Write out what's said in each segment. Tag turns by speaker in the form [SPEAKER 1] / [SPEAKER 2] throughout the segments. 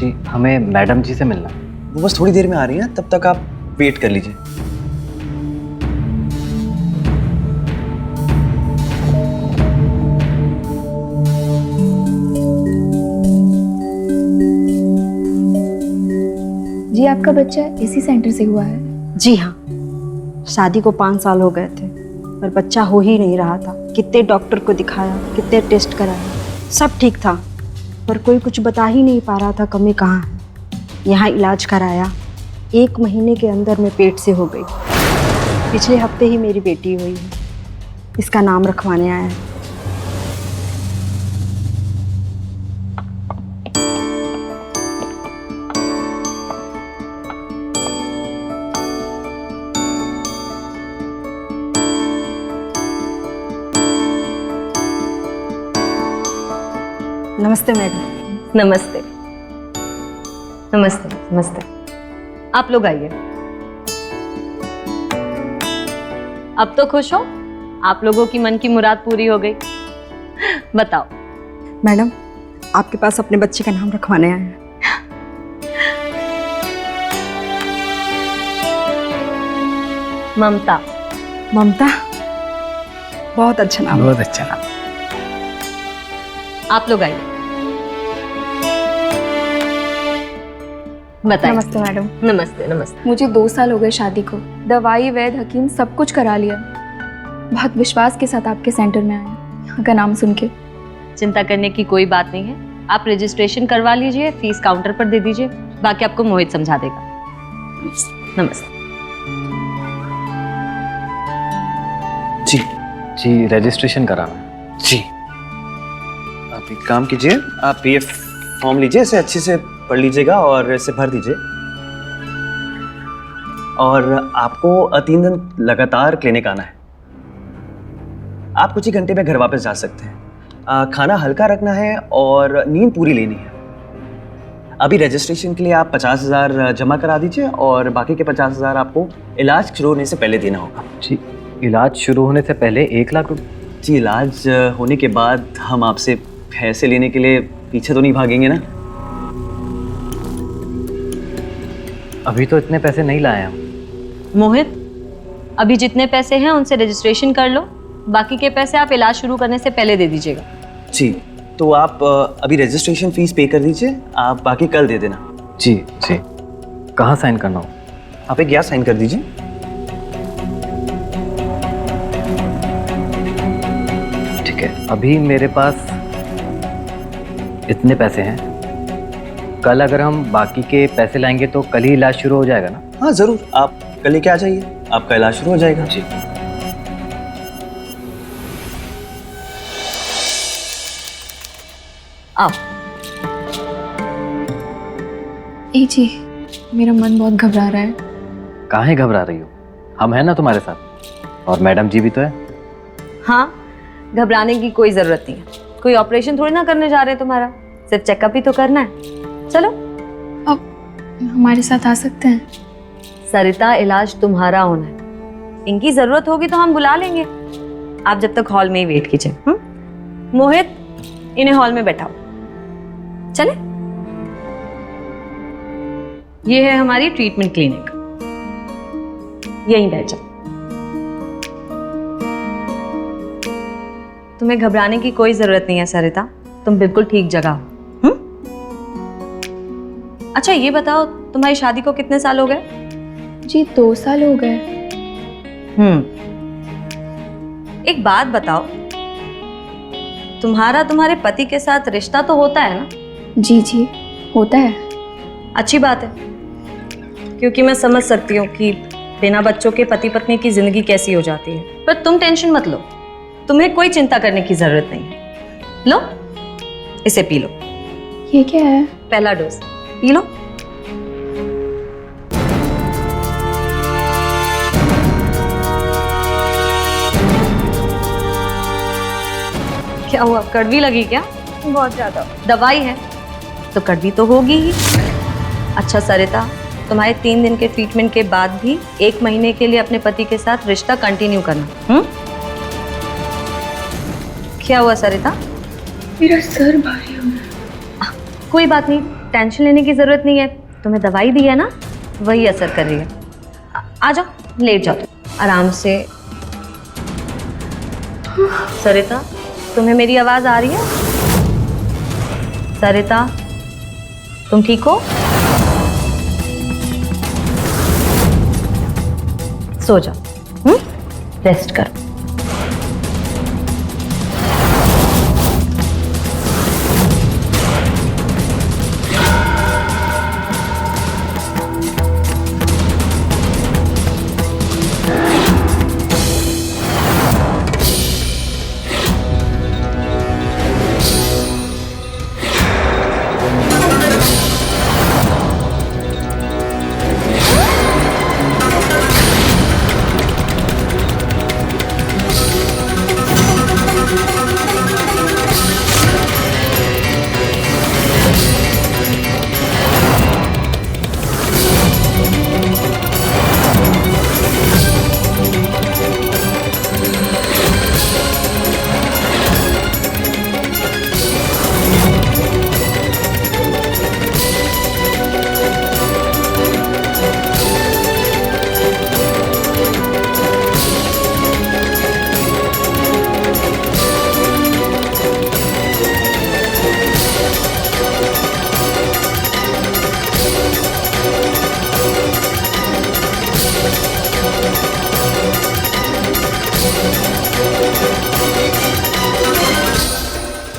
[SPEAKER 1] जी हमें मैडम जी से मिलना है।
[SPEAKER 2] वो बस थोड़ी देर में आ रही हैं, तब तक आप वेट कर लीजिए।
[SPEAKER 3] जी आपका बच्चा इसी सेंटर से हुआ है?
[SPEAKER 4] जी हाँ, शादी को 5 साल हो गए थे पर बच्चा हो ही नहीं रहा था। कितने डॉक्टर को दिखाया, कितने टेस्ट कराया, सब ठीक था पर कोई कुछ बता ही नहीं पा रहा था कमी कहाँ है। यहाँ इलाज कराया, 1 महीने के अंदर में पेट से हो गई। पिछले हफ्ते ही मेरी बेटी हुई है, इसका नाम रखवाने आया है। नमस्ते मैडम।
[SPEAKER 5] नमस्ते नमस्ते नमस्ते। आप लोग आइए। अब तो खुश हो? आप लोगों की मन की मुराद पूरी हो गई। बताओ।
[SPEAKER 4] मैडम आपके पास अपने बच्चे का नाम रखवाने आए हैं।
[SPEAKER 5] ममता।
[SPEAKER 4] ममता, बहुत अच्छा नाम।
[SPEAKER 1] बहुत अच्छा नाम।
[SPEAKER 5] आप लोग आइए। बताइए।
[SPEAKER 3] नमस्ते मैडम।
[SPEAKER 5] नमस्ते नमस्ते।
[SPEAKER 3] मुझे 2 साल हो गए शादी को। दवाई, वैद, हकीम सब कुछ करा लिया। बहुत विश्वास के साथ आपके सेंटर में आए, यहाँ का नाम सुन के।
[SPEAKER 5] चिंता करने की कोई बात नहीं है। आप रजिस्ट्रेशन करवा लीजिए, फीस काउंटर पर दे दीजिए, बाकी आपको मोहित समझा देगा। नमस्ते।
[SPEAKER 1] जी रजिस्ट्रेशन कराना है।
[SPEAKER 2] जी आप एक काम कीजिए, आप ये फॉर्म लीजिए, इसे अच्छे से पढ़ लीजिएगा और इसे भर दीजिए। और आपको 3 दिन लगातार क्लिनिक आना है। आप कुछ ही घंटे में घर वापस जा सकते हैं। खाना हल्का रखना है और नींद पूरी लेनी है। अभी रजिस्ट्रेशन के लिए आप 50,000 जमा करा दीजिए और बाकी के 50,000 आपको इलाज शुरू होने से पहले देना होगा।
[SPEAKER 1] जी इलाज शुरू होने से पहले 1 लाख रुपये?
[SPEAKER 2] जी इलाज होने के बाद हम आपसे पैसे लेने के लिए पीछे तो नहीं भागेंगे ना।
[SPEAKER 1] अभी तो इतने पैसे नहीं लाए हम।
[SPEAKER 5] मोहित, अभी जितने पैसे हैं उनसे रजिस्ट्रेशन कर लो, बाकी के पैसे आप इलाज शुरू करने से पहले दे दीजिएगा।
[SPEAKER 2] जी तो आप अभी रजिस्ट्रेशन फीस पे कर दीजिए, आप बाकी कल दे देना।
[SPEAKER 1] जी जी। कहाँ साइन करना हो?
[SPEAKER 2] आप एक यहाँ साइन कर दीजिए।
[SPEAKER 1] ठीक है, अभी मेरे पास इतने पैसे हैं। कल अगर हम बाकी के पैसे लाएंगे तो कल ही इलाज शुरू हो जाएगा ना?
[SPEAKER 2] हाँ ज़रूर, आप कल लेके आ जाइए, आपका इलाज शुरू हो जाएगा।
[SPEAKER 1] जी।
[SPEAKER 5] आओ।
[SPEAKER 3] ए जी, मेरा मन बहुत घबरा रहा है।
[SPEAKER 1] काहे घबरा रही हो? हम हैं ना तुम्हारे साथ, और मैडम जी भी तो है।
[SPEAKER 5] हाँ, घबराने की कोई जरूरत नहीं है। कोई ऑपरेशन थोड़ी ना करने जा रहे हैं तुम्हारा, सिर्फ चेकअप ही तो करना है। चलो
[SPEAKER 3] अब हमारे साथ आ सकते हैं?
[SPEAKER 5] सरिता, इलाज तुम्हारा होना है। इनकी जरूरत होगी तो हम बुला लेंगे। आप जब तक हॉल में ही वेट कीजिए। मोहित, इन्हें हॉल में बैठाओ। चले। ये है हमारी ट्रीटमेंट क्लिनिक, यहीं बैठ जाओ। तुम्हें घबराने की कोई जरूरत नहीं है सरिता, तुम बिल्कुल ठीक जगह हो। अच्छा ये बताओ, तुम्हारी शादी को कितने साल हो गए?
[SPEAKER 3] जी 2 साल हो गए।
[SPEAKER 5] एक बात बताओ, तुम्हारा तुम्हारे पति के साथ रिश्ता तो होता है ना?
[SPEAKER 3] जी जी होता है।
[SPEAKER 5] अच्छी बात है, क्योंकि मैं समझ सकती हूँ कि बिना बच्चों के पति पत्नी की जिंदगी कैसी हो जाती है। पर तुम टेंशन मत लो, तुम्हें कोई चिंता करने की जरूरत नहीं है। लो, इसे पी लो।
[SPEAKER 3] ये क्या है?
[SPEAKER 5] पहला डोज पी लो। क्या हुआ, कड़वी लगी क्या?
[SPEAKER 3] बहुत ज्यादा।
[SPEAKER 5] दवाई है तो कड़वी तो होगी ही। अच्छा सरिता, तुम्हारे 3 दिन के ट्रीटमेंट के बाद भी 1 महीने के लिए अपने पति के साथ रिश्ता कंटिन्यू करना। क्या हुआ सरिता?
[SPEAKER 3] मेरा सर भारी हो रहा है।
[SPEAKER 5] कोई बात नहीं, टेंशन लेने की ज़रूरत नहीं है, तुम्हें दवाई दी है ना, वही असर कर रही है। आ जाओ, लेट जाओ आराम से। सरिता, तुम्हें मेरी आवाज़ आ रही है? सरिता, तुम ठीक हो? सो जाओ, रेस्ट करो।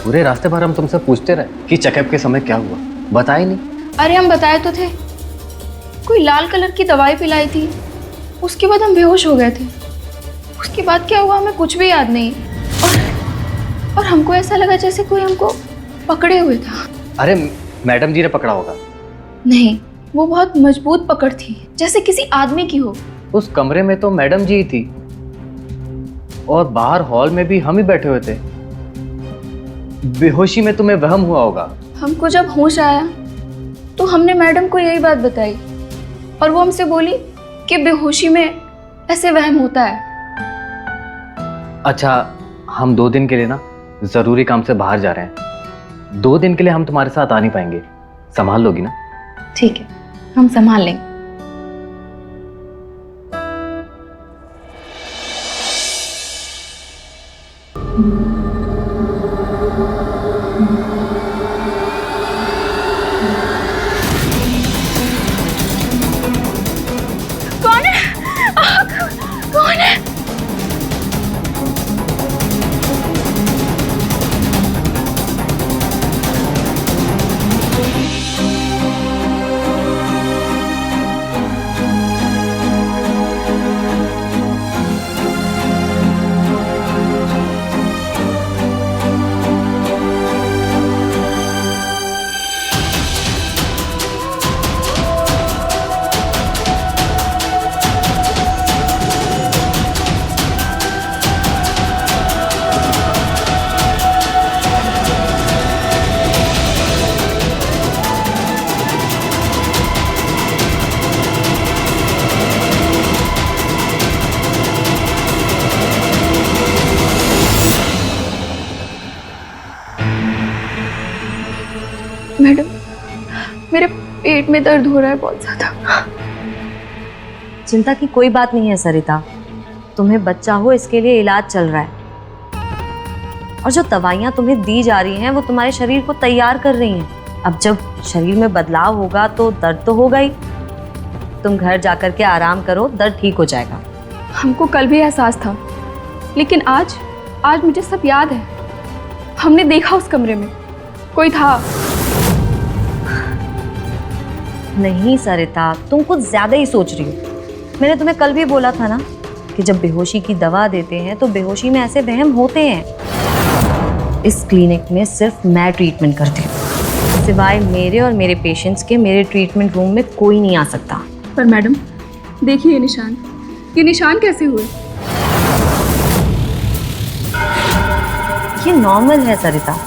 [SPEAKER 1] पूरे रास्ते भर हम तुमसे पूछते रहे कि चेकअप के समय क्या हुआ, बताया नहीं।
[SPEAKER 3] अरे हम बताए तो थे, कोई लाल कलर की दवाई पिलाई थी, उसके बाद हम बेहोश हो गए थे। उसके बाद क्या हुआ हमें कुछ भी याद नहीं। और हमको ऐसा लगा जैसे कोई हमको पकड़े हुए था।
[SPEAKER 1] अरे मैडम जी ने पकड़ा होगा।
[SPEAKER 3] नहीं, वो बहुत मजबूत पकड़ थी, जैसे किसी आदमी की हो।
[SPEAKER 1] उस कमरे में तो मैडम जी ही थी और बाहर हॉल में भी हम ही बैठे हुए थे। बेहोशी में तुम्हें वहम हुआ होगा।
[SPEAKER 3] हमको जब होश आया तो हमने मैडम को यही बात बताई और वो हमसे बोली कि बेहोशी में ऐसे वहम होता है।
[SPEAKER 1] अच्छा, हम 2 दिन के लिए ना जरूरी काम से बाहर जा रहे हैं। 2 दिन के लिए हम तुम्हारे साथ आ नहीं पाएंगे, संभाल लोगी ना?
[SPEAKER 3] ठीक है, हम संभाल लेंगे। कौन है? कौन है? मैडम, मेरे पेट में दर्द हो रहा है बहुत ज्यादा।
[SPEAKER 5] चिंता की कोई बात नहीं है सरिता, तुम्हें बच्चा हो इसके लिए इलाज चल रहा है और जो दवाइयाँ तुम्हें दी जा रही हैं वो तुम्हारे शरीर को तैयार कर रही हैं। अब जब शरीर में बदलाव होगा तो दर्द तो होगा ही। तुम घर जाकर के आराम करो, दर्द ठीक हो जाएगा।
[SPEAKER 3] हमको कल भी एहसास था, लेकिन आज मुझे सब याद है। हमने देखा उस कमरे में कोई था।
[SPEAKER 5] नहीं सरिता, तुम कुछ ज्यादा ही सोच रही हो। मैंने तुम्हें कल भी बोला था ना कि जब बेहोशी की दवा देते हैं तो बेहोशी में ऐसे वहम होते हैं। इस क्लिनिक में सिर्फ मैं ट्रीटमेंट करती हूँ, सिवाय मेरे और मेरे पेशेंट्स के मेरे ट्रीटमेंट रूम में कोई नहीं आ सकता।
[SPEAKER 3] पर मैडम देखिए ये निशान कैसे हुए?
[SPEAKER 5] ये नॉर्मल है सरिता।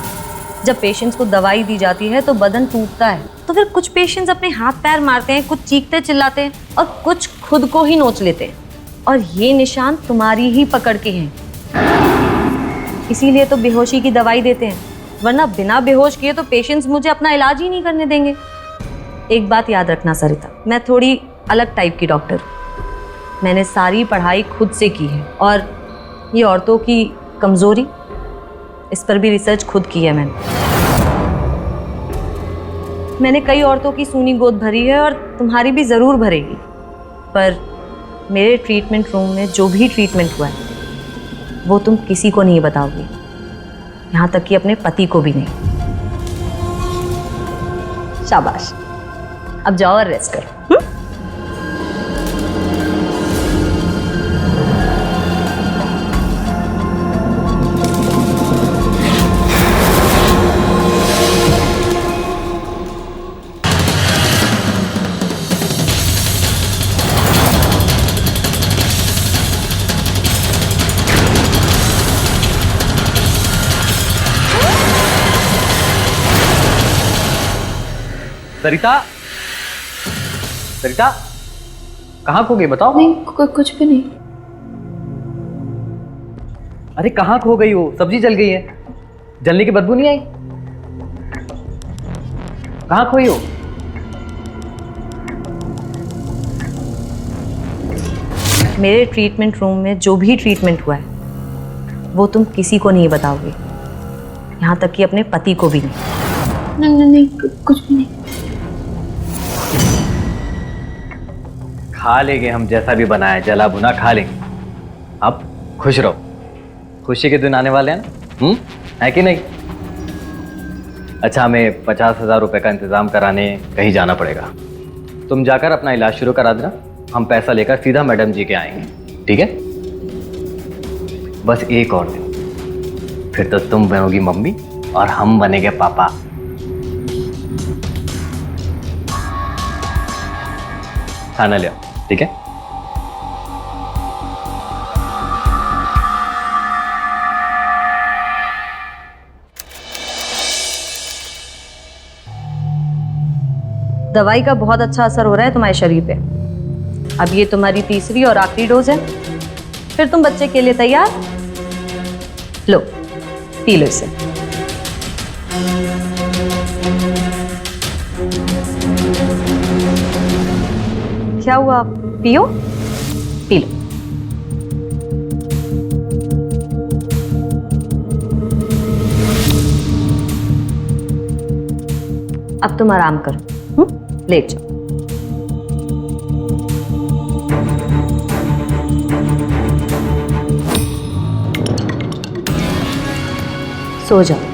[SPEAKER 5] जब पेशेंट्स को दवाई दी जाती है तो बदन टूटता है, तो फिर कुछ पेशेंट्स अपने हाथ पैर मारते हैं, कुछ चीखते चिल्लाते हैं और कुछ खुद को ही नोच लेते हैं। और ये निशान तुम्हारी ही पकड़ के हैं, इसीलिए तो बेहोशी की दवाई देते हैं, वरना बिना बेहोश किए तो पेशेंट्स मुझे अपना इलाज ही नहीं करने देंगे। एक बात याद रखना सरिता, मैं थोड़ी अलग टाइप की डॉक्टर हूँ। मैंने सारी पढ़ाई खुद से की है और ये औरतों की कमज़ोरी, इस पर भी रिसर्च खुद की है मैंने कई औरतों की सूनी गोद भरी है और तुम्हारी भी ज़रूर भरेगी, पर मेरे ट्रीटमेंट रूम में जो भी ट्रीटमेंट हुआ है वो तुम किसी को नहीं बताओगी, यहाँ तक कि अपने पति को भी नहीं। शाबाश, अब जाओ और रेस्ट करो।
[SPEAKER 1] सरिता, सरिता कहाँ खो गई बताओ।
[SPEAKER 3] नहीं, कुछ भी नहीं।
[SPEAKER 1] अरे कहाँ खो गई हो? सब्जी जल गई है, जलने की बदबू नहीं आई? कहाँ खोई हो?
[SPEAKER 5] मेरे ट्रीटमेंट रूम में जो भी ट्रीटमेंट हुआ है वो तुम किसी को नहीं बताओगे, यहाँ तक कि अपने पति को भी नहीं।
[SPEAKER 3] नहीं, कुछ भी नहीं।
[SPEAKER 1] खा लेंगे हम, जैसा भी बनाया जला भुना खा लेंगे। अब खुश रहो, खुशी के दिन आने वाले हैं ना, है कि नहीं? अच्छा, हमें 50,000 रुपए का इंतजाम कराने कहीं जाना पड़ेगा। तुम जाकर अपना इलाज शुरू करा देना, हम पैसा लेकर सीधा मैडम जी के आएंगे, ठीक है? बस एक और दिन, फिर तो तुम बनोगी मम्मी और हम बनेंगे पापा। खाना ले आओ, ठीक है?
[SPEAKER 5] दवाई का बहुत अच्छा असर हो रहा है तुम्हारे शरीर पे। अब ये तुम्हारी तीसरी और आखिरी डोज है, फिर तुम बच्चे के लिए तैयार। लो, पी लो इसे। क्या हुआ? पियो, पी लो। अब तुम आराम करो, लेट जाओ। सो जाओ।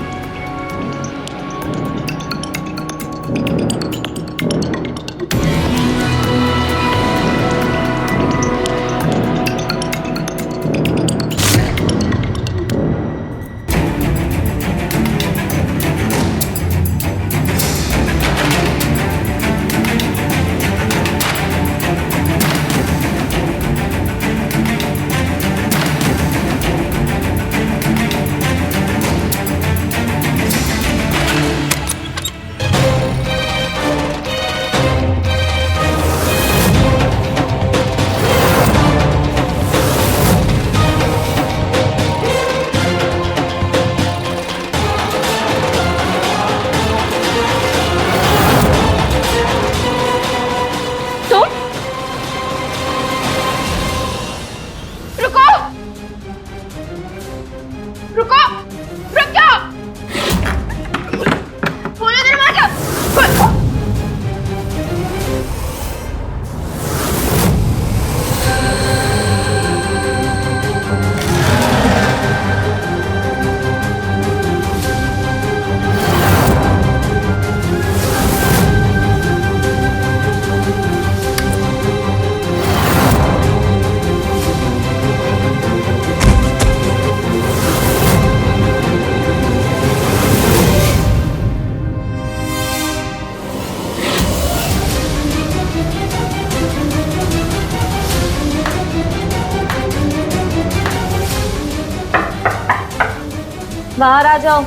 [SPEAKER 5] बाहर आ जाओ।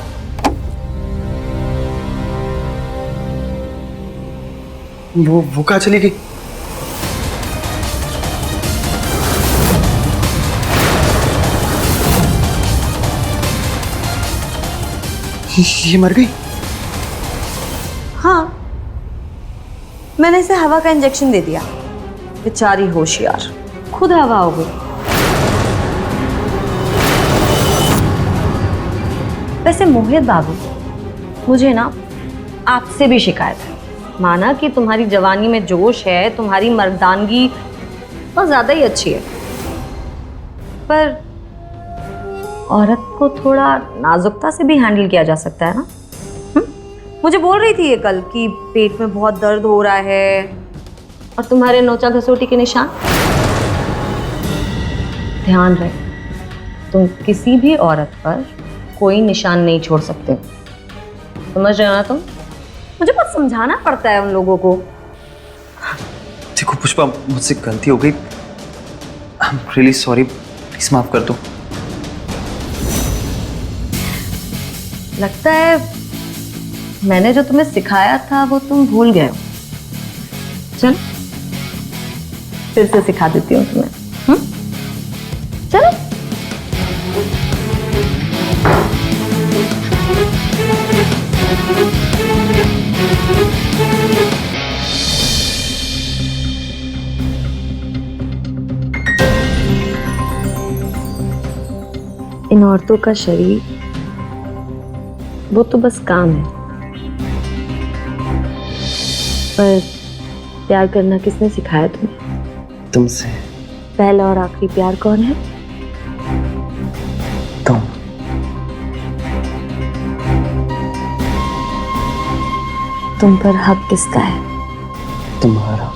[SPEAKER 2] वो कहाँ चली गई? ये मर गई?
[SPEAKER 5] हाँ, मैंने इसे हवा का इंजेक्शन दे दिया। बेचारी होशियार, खुद हवा हो गई। वैसे मोहित बाबू, मुझे ना आपसे भी शिकायत है। माना कि तुम्हारी जवानी में जोश है, तुम्हारी मर्दानगी बहुत ज्यादा ही अच्छी है, पर औरत को थोड़ा नाजुकता से भी हैंडल किया जा सकता है ना। मुझे बोल रही थी ये कल कि पेट में बहुत दर्द हो रहा है और तुम्हारे नोचा घसोटी के निशान। ध्यान रहे, तुम किसी भी औरत पर कोई निशान नहीं छोड़ सकते। समझ रहे हो ना तुम? मुझे बहुत समझाना पड़ता है उन लोगों को।
[SPEAKER 2] देखो पुष्पा, मुझसे गलती हो गई। I am really sorry, please माफ कर दो।
[SPEAKER 5] लगता है मैंने जो तुम्हें सिखाया था वो तुम भूल गए हो। चल फिर से सिखा देती हूँ तुम्हें। चलो। इन औरतों का शरीर वो तो बस काम है, पर प्यार करना किसने सिखाया तुम्हें?
[SPEAKER 2] तुमसे।
[SPEAKER 5] पहला और आखिरी प्यार कौन है?
[SPEAKER 2] तुम।
[SPEAKER 5] तुम पर हक किसका है?
[SPEAKER 2] तुम्हारा।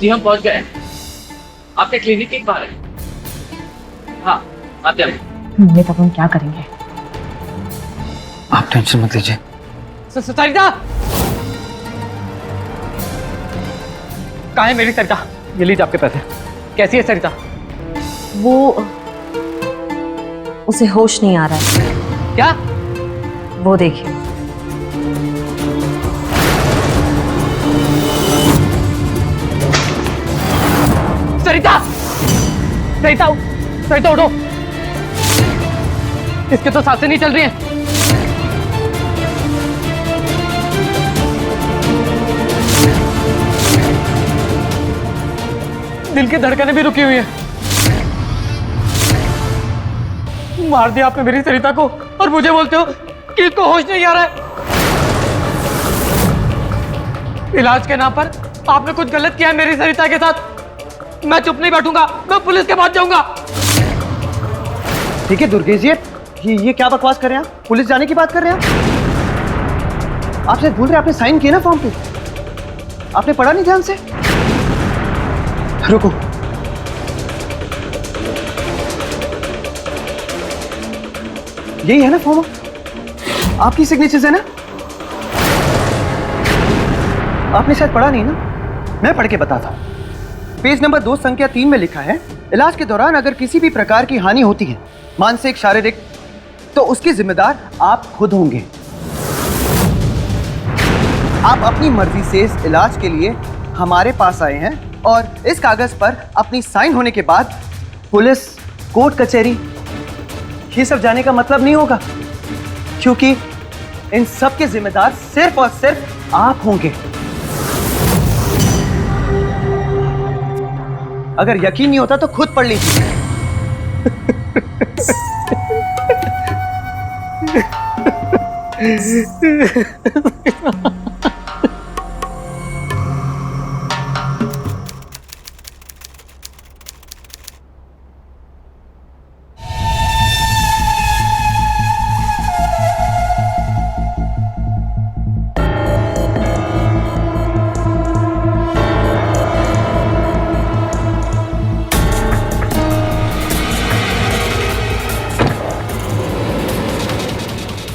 [SPEAKER 6] जी हम पहुंच गए। आपके क्लिनिक के बाहर है। हाँ आते हैं।
[SPEAKER 5] मम्मी तब हम क्या करेंगे?
[SPEAKER 2] आप टेंशन मत लीजिए।
[SPEAKER 6] सरिता कहाँ है मेरी सरिता? ये लीजिए आपके पैसे। कैसी है सरिता?
[SPEAKER 5] वो उसे होश नहीं आ रहा है।
[SPEAKER 6] क्या?
[SPEAKER 5] वो देखिए।
[SPEAKER 6] सरिता सरिता सरिता उठो, इसके तो सांसें नहीं चल रही हैं। दिल की धड़कनें भी रुकी हुई हैं। मार दिया आपने मेरी सरिता को और मुझे बोलते हो कि इसको होश नहीं आ रहा है। इलाज के नाम पर आपने कुछ गलत किया है मेरी सरिता के साथ। मैं चुप नहीं बैठूंगा, मैं पुलिस के पास जाऊंगा।
[SPEAKER 2] ठीक है दुर्गेश जी, ये क्या बकवास कर रहे हैं आप? पुलिस जाने की बात कर रहे हैं आप? आप शायद भूल रहे हैं, आपने साइन किया ना फॉर्म पे। आपने पढ़ा नहीं ध्यान से? रुको। यही है ना फॉर्म? आपकी सिग्नेचर्स है ना? आपने शायद पढ़ा नहीं ना, मैं पढ़ के बताता हूं। पेज नंबर 2 संख्या 3 में लिखा है, इलाज के दौरान अगर किसी भी प्रकार की हानि होती है, मानसिक शारीरिक, तो उसके जिम्मेदार आप खुद होंगे। आप अपनी मर्जी से इस इलाज के लिए हमारे पास आए हैं और इस कागज पर अपनी साइन होने के बाद पुलिस, कोर्ट कचहरी ये सब जाने का मतलब नहीं होगा, क्योंकि इन सब के जिम्मेदार सिर्फ और सिर्फ आप होंगे। अगर यकीन नहीं होता तो खुद पढ़ लीजिए।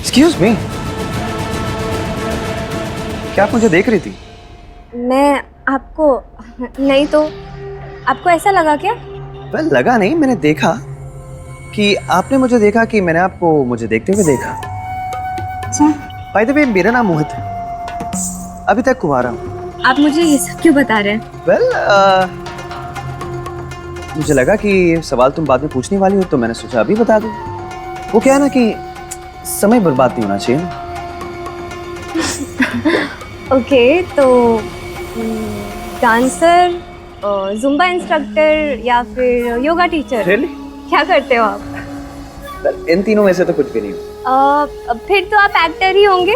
[SPEAKER 2] एक्सक्यूज मी, क्या आप मुझे देख रही थी?
[SPEAKER 7] मैं आपको नहीं तो आपको ऐसा लगा क्या?
[SPEAKER 2] वेल लगा नहीं, मैंने देखा कि आपने मुझे देखा कि मैंने आपको मुझे देखते हुए देखा। बाय द वे मेरा नाम मोहित है, अभी तक कुंवारा हूं।
[SPEAKER 7] आप मुझे ये सब क्यों बता रहे हैं?
[SPEAKER 2] वेल मुझे लगा कि ये सवाल तुम बाद में पूछने वाली हो, तो मैंने सोचा अभी बता दूं। वो क्या है ना कि समय बर्बाद नहीं होना चाहिए ना।
[SPEAKER 7] ओके, तो डांसर, जुम्बा इंस्ट्रक्टर या फिर योगा टीचर?
[SPEAKER 2] Really?
[SPEAKER 7] क्या करते हो आप?
[SPEAKER 2] Well, इन तीनों में से तो कुछ भी नहीं हो।
[SPEAKER 7] फिर तो आप एक्टर ही होंगे।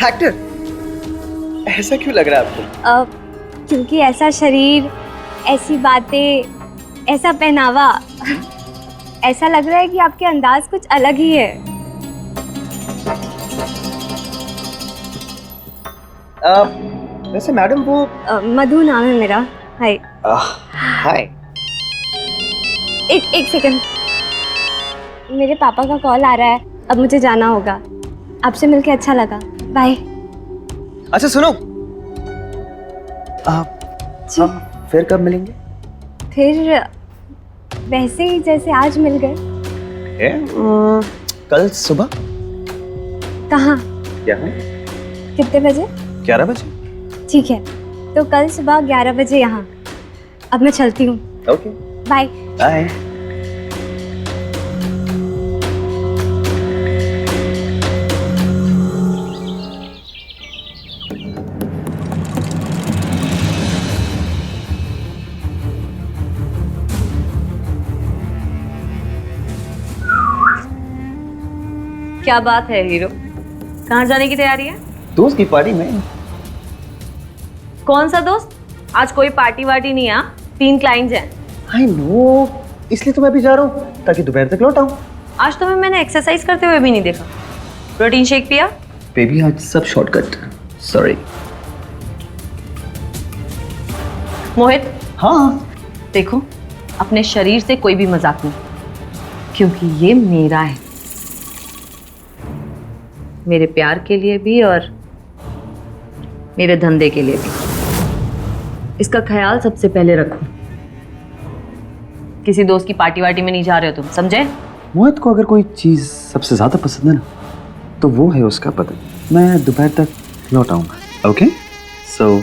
[SPEAKER 2] एक्टर? ऐसा क्यों लग रहा है आपको?
[SPEAKER 7] क्योंकि ऐसा शरीर, ऐसी बातें, ऐसा पहनावा, ऐसा लग रहा है कि आपके अंदाज कुछ अलग ही है।
[SPEAKER 2] वैसे मैडम वो
[SPEAKER 7] मधु नाम है मेरा। हाय।
[SPEAKER 2] हाय।
[SPEAKER 7] एक सेकंड, मेरे पापा का कॉल आ रहा है, अब मुझे जाना होगा। आपसे मिलके अच्छा लगा, बाय।
[SPEAKER 2] अच्छा सुनो, हम फिर कब मिलेंगे?
[SPEAKER 7] फिर वैसे ही जैसे आज मिल गए।
[SPEAKER 2] कल सुबह।
[SPEAKER 7] कहाँ?
[SPEAKER 2] यहाँ।
[SPEAKER 7] कितने बजे?
[SPEAKER 2] 11 बजे।
[SPEAKER 7] ठीक है, तो कल सुबह 11 बजे यहाँ। अब मैं चलती हूँ।
[SPEAKER 2] Okay,
[SPEAKER 7] bye.
[SPEAKER 2] बाय।
[SPEAKER 5] क्या बात है हीरो, कहाँ जाने की तैयारी है?
[SPEAKER 2] दोस्त की पार्टी में।
[SPEAKER 5] कौन सा दोस्त? आज कोई पार्टी वार्टी नहीं है, 3 क्लाइंट्स हैं।
[SPEAKER 2] आई नो, इसलिए तो मैं भी जा रहा हूँ ताकि दोपहर तक लौट आऊँ।
[SPEAKER 5] आज तुम्हें मैंने एक्सरसाइज करते हुए भी नहीं देखा। प्रोटीन शेक पिया?
[SPEAKER 2] बेबी आज सब शॉर्टकट, सॉरी।
[SPEAKER 5] मोहित,
[SPEAKER 2] हाँ
[SPEAKER 5] देखो अपने शरीर से कोई भी मजाक नहीं, क्योंकि ये मेरा है, मेरे प्यार के लिए भी और मेरे धंधे के लिए भी। इसका ख्याल सबसे पहले रखो। किसी दोस्त की पार्टी वार्टी में नहीं जा रहे हो तुम, समझे?
[SPEAKER 2] मोहित को अगर कोई चीज सबसे ज्यादा पसंद है ना, तो वो है उसका पतंग। मैं दोपहर तक लौट आऊंगा। ओके, सो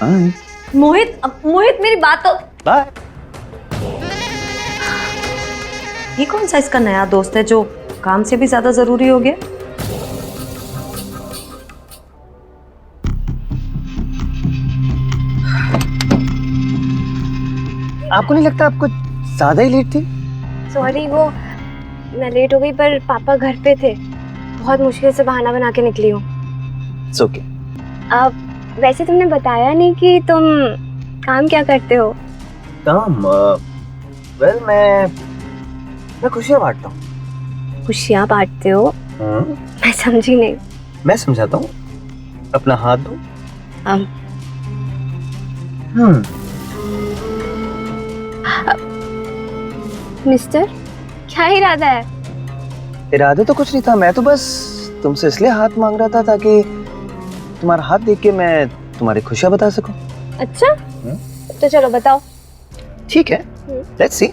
[SPEAKER 2] बाय।
[SPEAKER 5] मोहित मेरी बात तो।
[SPEAKER 2] बाय।
[SPEAKER 5] ये कौन सा इसका नया दोस्त है जो काम से भी ज्यादा जरूरी हो गया?
[SPEAKER 2] आपको नहीं लगता आप कुछ ज्यादा ही लेट थी?
[SPEAKER 7] सॉरी, वो मैं लेट हो गई, पर पापा घर पे थे। बहुत मुश्किल से बहाना बना के निकली हूँ।
[SPEAKER 2] It's okay.
[SPEAKER 7] अब वैसे तुमने बताया नहीं कि तुम काम क्या करते हो।
[SPEAKER 2] काम? वेल मैं खुशियाँ बांटता हूँ।
[SPEAKER 7] खुशियाँ बांटते हो? मैं समझी नहीं।
[SPEAKER 2] मैं समझाता हूँ, अपना हाथ दो।
[SPEAKER 7] मिस्टर, क्या इरादा है?
[SPEAKER 2] इरादे तो कुछ नहीं था, मैं तो बस तुमसे इसलिए हाथ मांग रहा था ताकि तुम्हारा हाथ देख के मैं तुम्हारी खुशियाँ बता सकूं।
[SPEAKER 7] अच्छा, तो चलो बताओ।
[SPEAKER 2] ठीक है, लेट्स सी।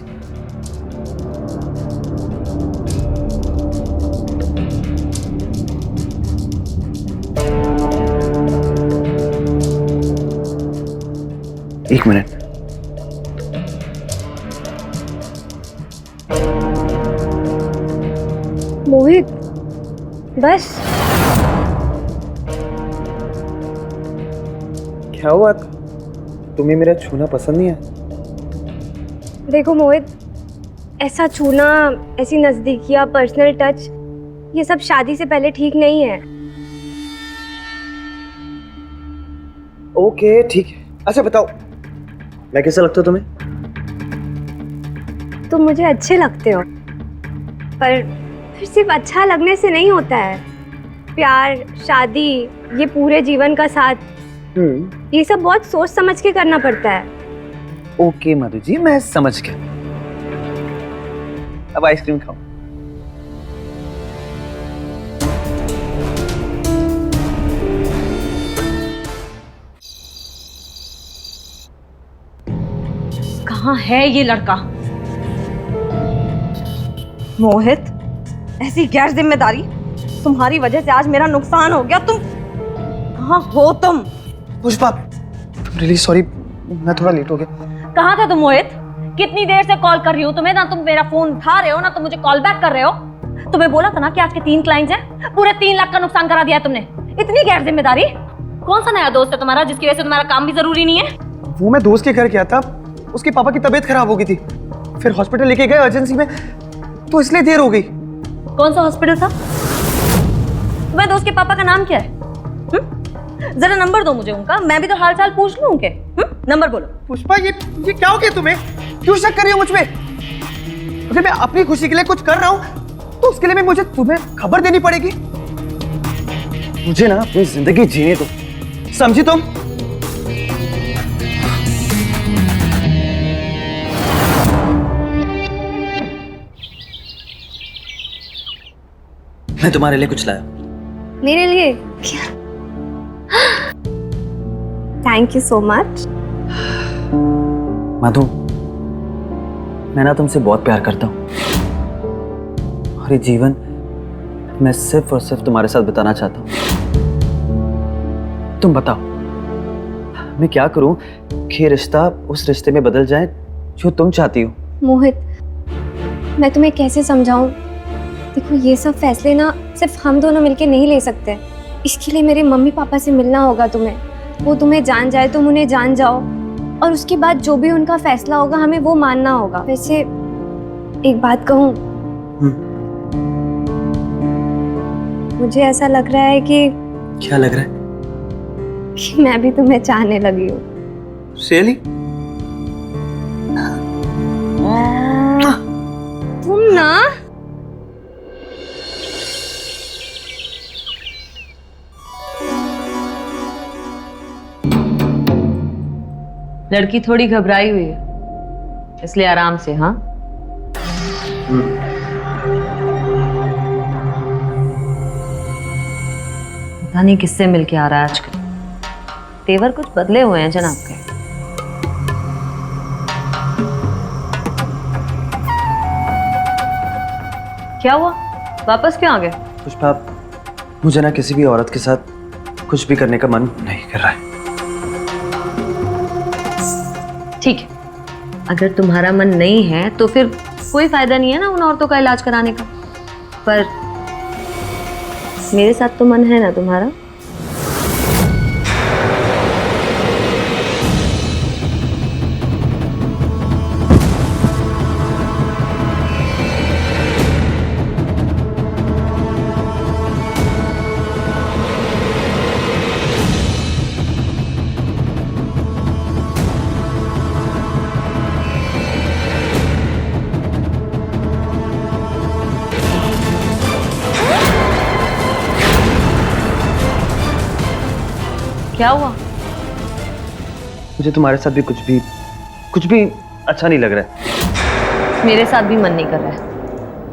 [SPEAKER 2] एक मिनट।
[SPEAKER 7] मोहित, बस।
[SPEAKER 2] क्या हुआ? तुम्हें मेरा छूना पसंद नहीं है?
[SPEAKER 7] देखो मोहित, ऐसा छूना, ऐसी नजदीकियां, पर्सनल टच, ये सब शादी से पहले ठीक नहीं है।
[SPEAKER 2] ओके ठीक है। अच्छा बताओ, मैं कैसा लगता हूँ तुम्हें?
[SPEAKER 7] तुम मुझे अच्छे लगते हो, पर फिर सिर्फ अच्छा लगने से नहीं होता है। प्यार, शादी, ये पूरे जीवन का साथ, ये सब बहुत सोच समझ के करना पड़ता है।
[SPEAKER 2] ओके मधु जी, मैं समझ गया। अब आइसक्रीम खाओ।
[SPEAKER 5] कहाँ है ये लड़का? मोहित, ऐसी गैर जिम्मेदारी, तुम्हारी वजह से आज मेरा नुकसान हो गया। तुम कहाँ हो? तुम
[SPEAKER 2] पुष्पा, रियली सॉरी, मैं थोड़ा लेट हो गया।
[SPEAKER 5] कहाँ था तुम मोहित? कितनी देर से कॉल कर रही हूँ तुम्हें, ना तुम मेरा फोन उठा रहे हो ना तुम मुझे कॉल बैक कर रहे हो। तुम्हें बोला था ना कि आज के 3 क्लाइंट्स हैं, पूरे 3 लाख का नुकसान करा दिया है तुमने। इतनी गैर जिम्मेदारी। कौन सा नया दोस्त है तुम्हारा जिसकी वजह से तुम्हारा काम भी जरूरी नहीं है?
[SPEAKER 2] वो मैं दोस्त के घर गया था, उसके पापा की तबीयत खराब हो गई थी, फिर हॉस्पिटल लेके गए अर्जेंसी में, तो इसलिए देर हो गई।
[SPEAKER 5] कौन सा हॉस्पिटल था? तुम्हारे दोस्त के पापा का नाम क्या है? जरा नंबर दो मुझे उनका, मैं भी तो हाल चाल पूछ लूं उनके। नंबर बोलो।
[SPEAKER 2] पुष्पा, ये क्या हो गया तुम्हें? क्यों शक कर रही हो मुझ पे? अगर मैं अपनी खुशी के लिए कुछ कर रहा हूं तो उसके लिए भी मुझे तुम्हें खबर देनी पड़ेगी। मुझे ना अपनी जिंदगी जीने दो, समझी तुम? मैं तुम्हारे लिए कुछ लाया।
[SPEAKER 7] मेरे लिए क्या? Thank you so much.
[SPEAKER 2] Madhu, मैं ना तुमसे बहुत प्यार करता हूँ और ये जीवन मैं सिर्फ और सिर्फ तुम्हारे साथ बिताना चाहता हूँ। तुम बताओ मैं क्या करूं कि रिश्ता उस रिश्ते में बदल जाए जो तुम चाहती हो।
[SPEAKER 7] मोहित, मैं तुम्हें कैसे समझाऊं? देखो, ये सब फैसले ना सिर्फ हम दोनों मिलके नहीं ले सकते। इसके लिए मेरे मम्मी पापा से मिलना होगा तुम्हें। वो तुम्हें जान जाए, तुम उन्हें जान जाओ, और उसके बाद जो भी उनका फैसला होगा हमें वो मानना होगा। वैसे एक बात कहूँ, मुझे ऐसा लग रहा है कि
[SPEAKER 2] क्या लग रहा है?
[SPEAKER 7] कि मैं भी तुम्हें चाहने लगी हूँ।
[SPEAKER 2] रियली?
[SPEAKER 7] तुम ना
[SPEAKER 5] लड़की थोड़ी घबराई हुई है, इसलिए आराम से। हाँ, पता नहीं किससे मिलके आ रहा है आजकल। तेवर कुछ बदले हुए हैं जनाब के। क्या हुआ, वापस क्यों आ गए?
[SPEAKER 2] पुष्पा, मुझे ना किसी भी औरत के साथ कुछ भी करने का मन नहीं कर रहा है।
[SPEAKER 5] ठीक है, अगर तुम्हारा मन नहीं है तो फिर कोई फायदा नहीं है ना उन औरतों का इलाज कराने का। पर मेरे साथ तो मन है ना तुम्हारा। क्या हुआ?
[SPEAKER 2] मुझे तुम्हारे साथ भी कुछ भी अच्छा नहीं लग रहा है।
[SPEAKER 5] मेरे साथ भी मन नहीं कर रहा है।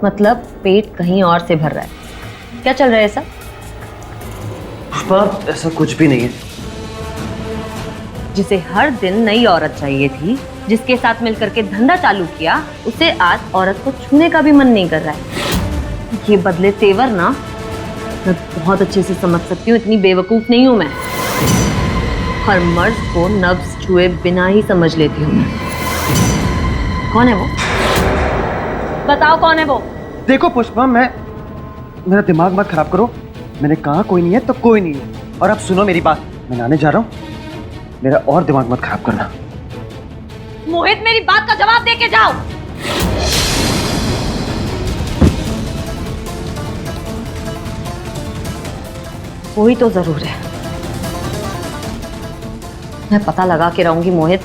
[SPEAKER 5] मतलब पेट कहीं और से भर रहा है। क्या चल रहा है ऐसा?
[SPEAKER 2] पुष्पा, ऐसा कुछ भी नहीं है।
[SPEAKER 5] जिसे हर दिन नई औरत चाहिए थी, जिसके साथ मिलकर के धंधा चालू किया, उसे आज औरत को छूने का भी मन नहीं कर रहा है। ये बदले तेवर ना मैं बहुत अच्छे से समझ सकती हूँ, इतनी बेवकूफ नहीं हूं मैं। हर मर्द को नब्ज छुए बिना ही समझ लेती हूँ मैं। कौन है वो? बताओ कौन है वो?
[SPEAKER 2] देखो पुष्पा, मेरा दिमाग मत खराब करो। मैंने कहा कोई नहीं है तो कोई नहीं है। और अब सुनो मेरी बात, मैं नहाने जा रहा हूँ, मेरा और दिमाग मत खराब करना।
[SPEAKER 5] मोहित, मेरी बात का जवाब दे के जाओ। कोई तो जरूर है, मैं पता लगा के रहूंगी मोहित।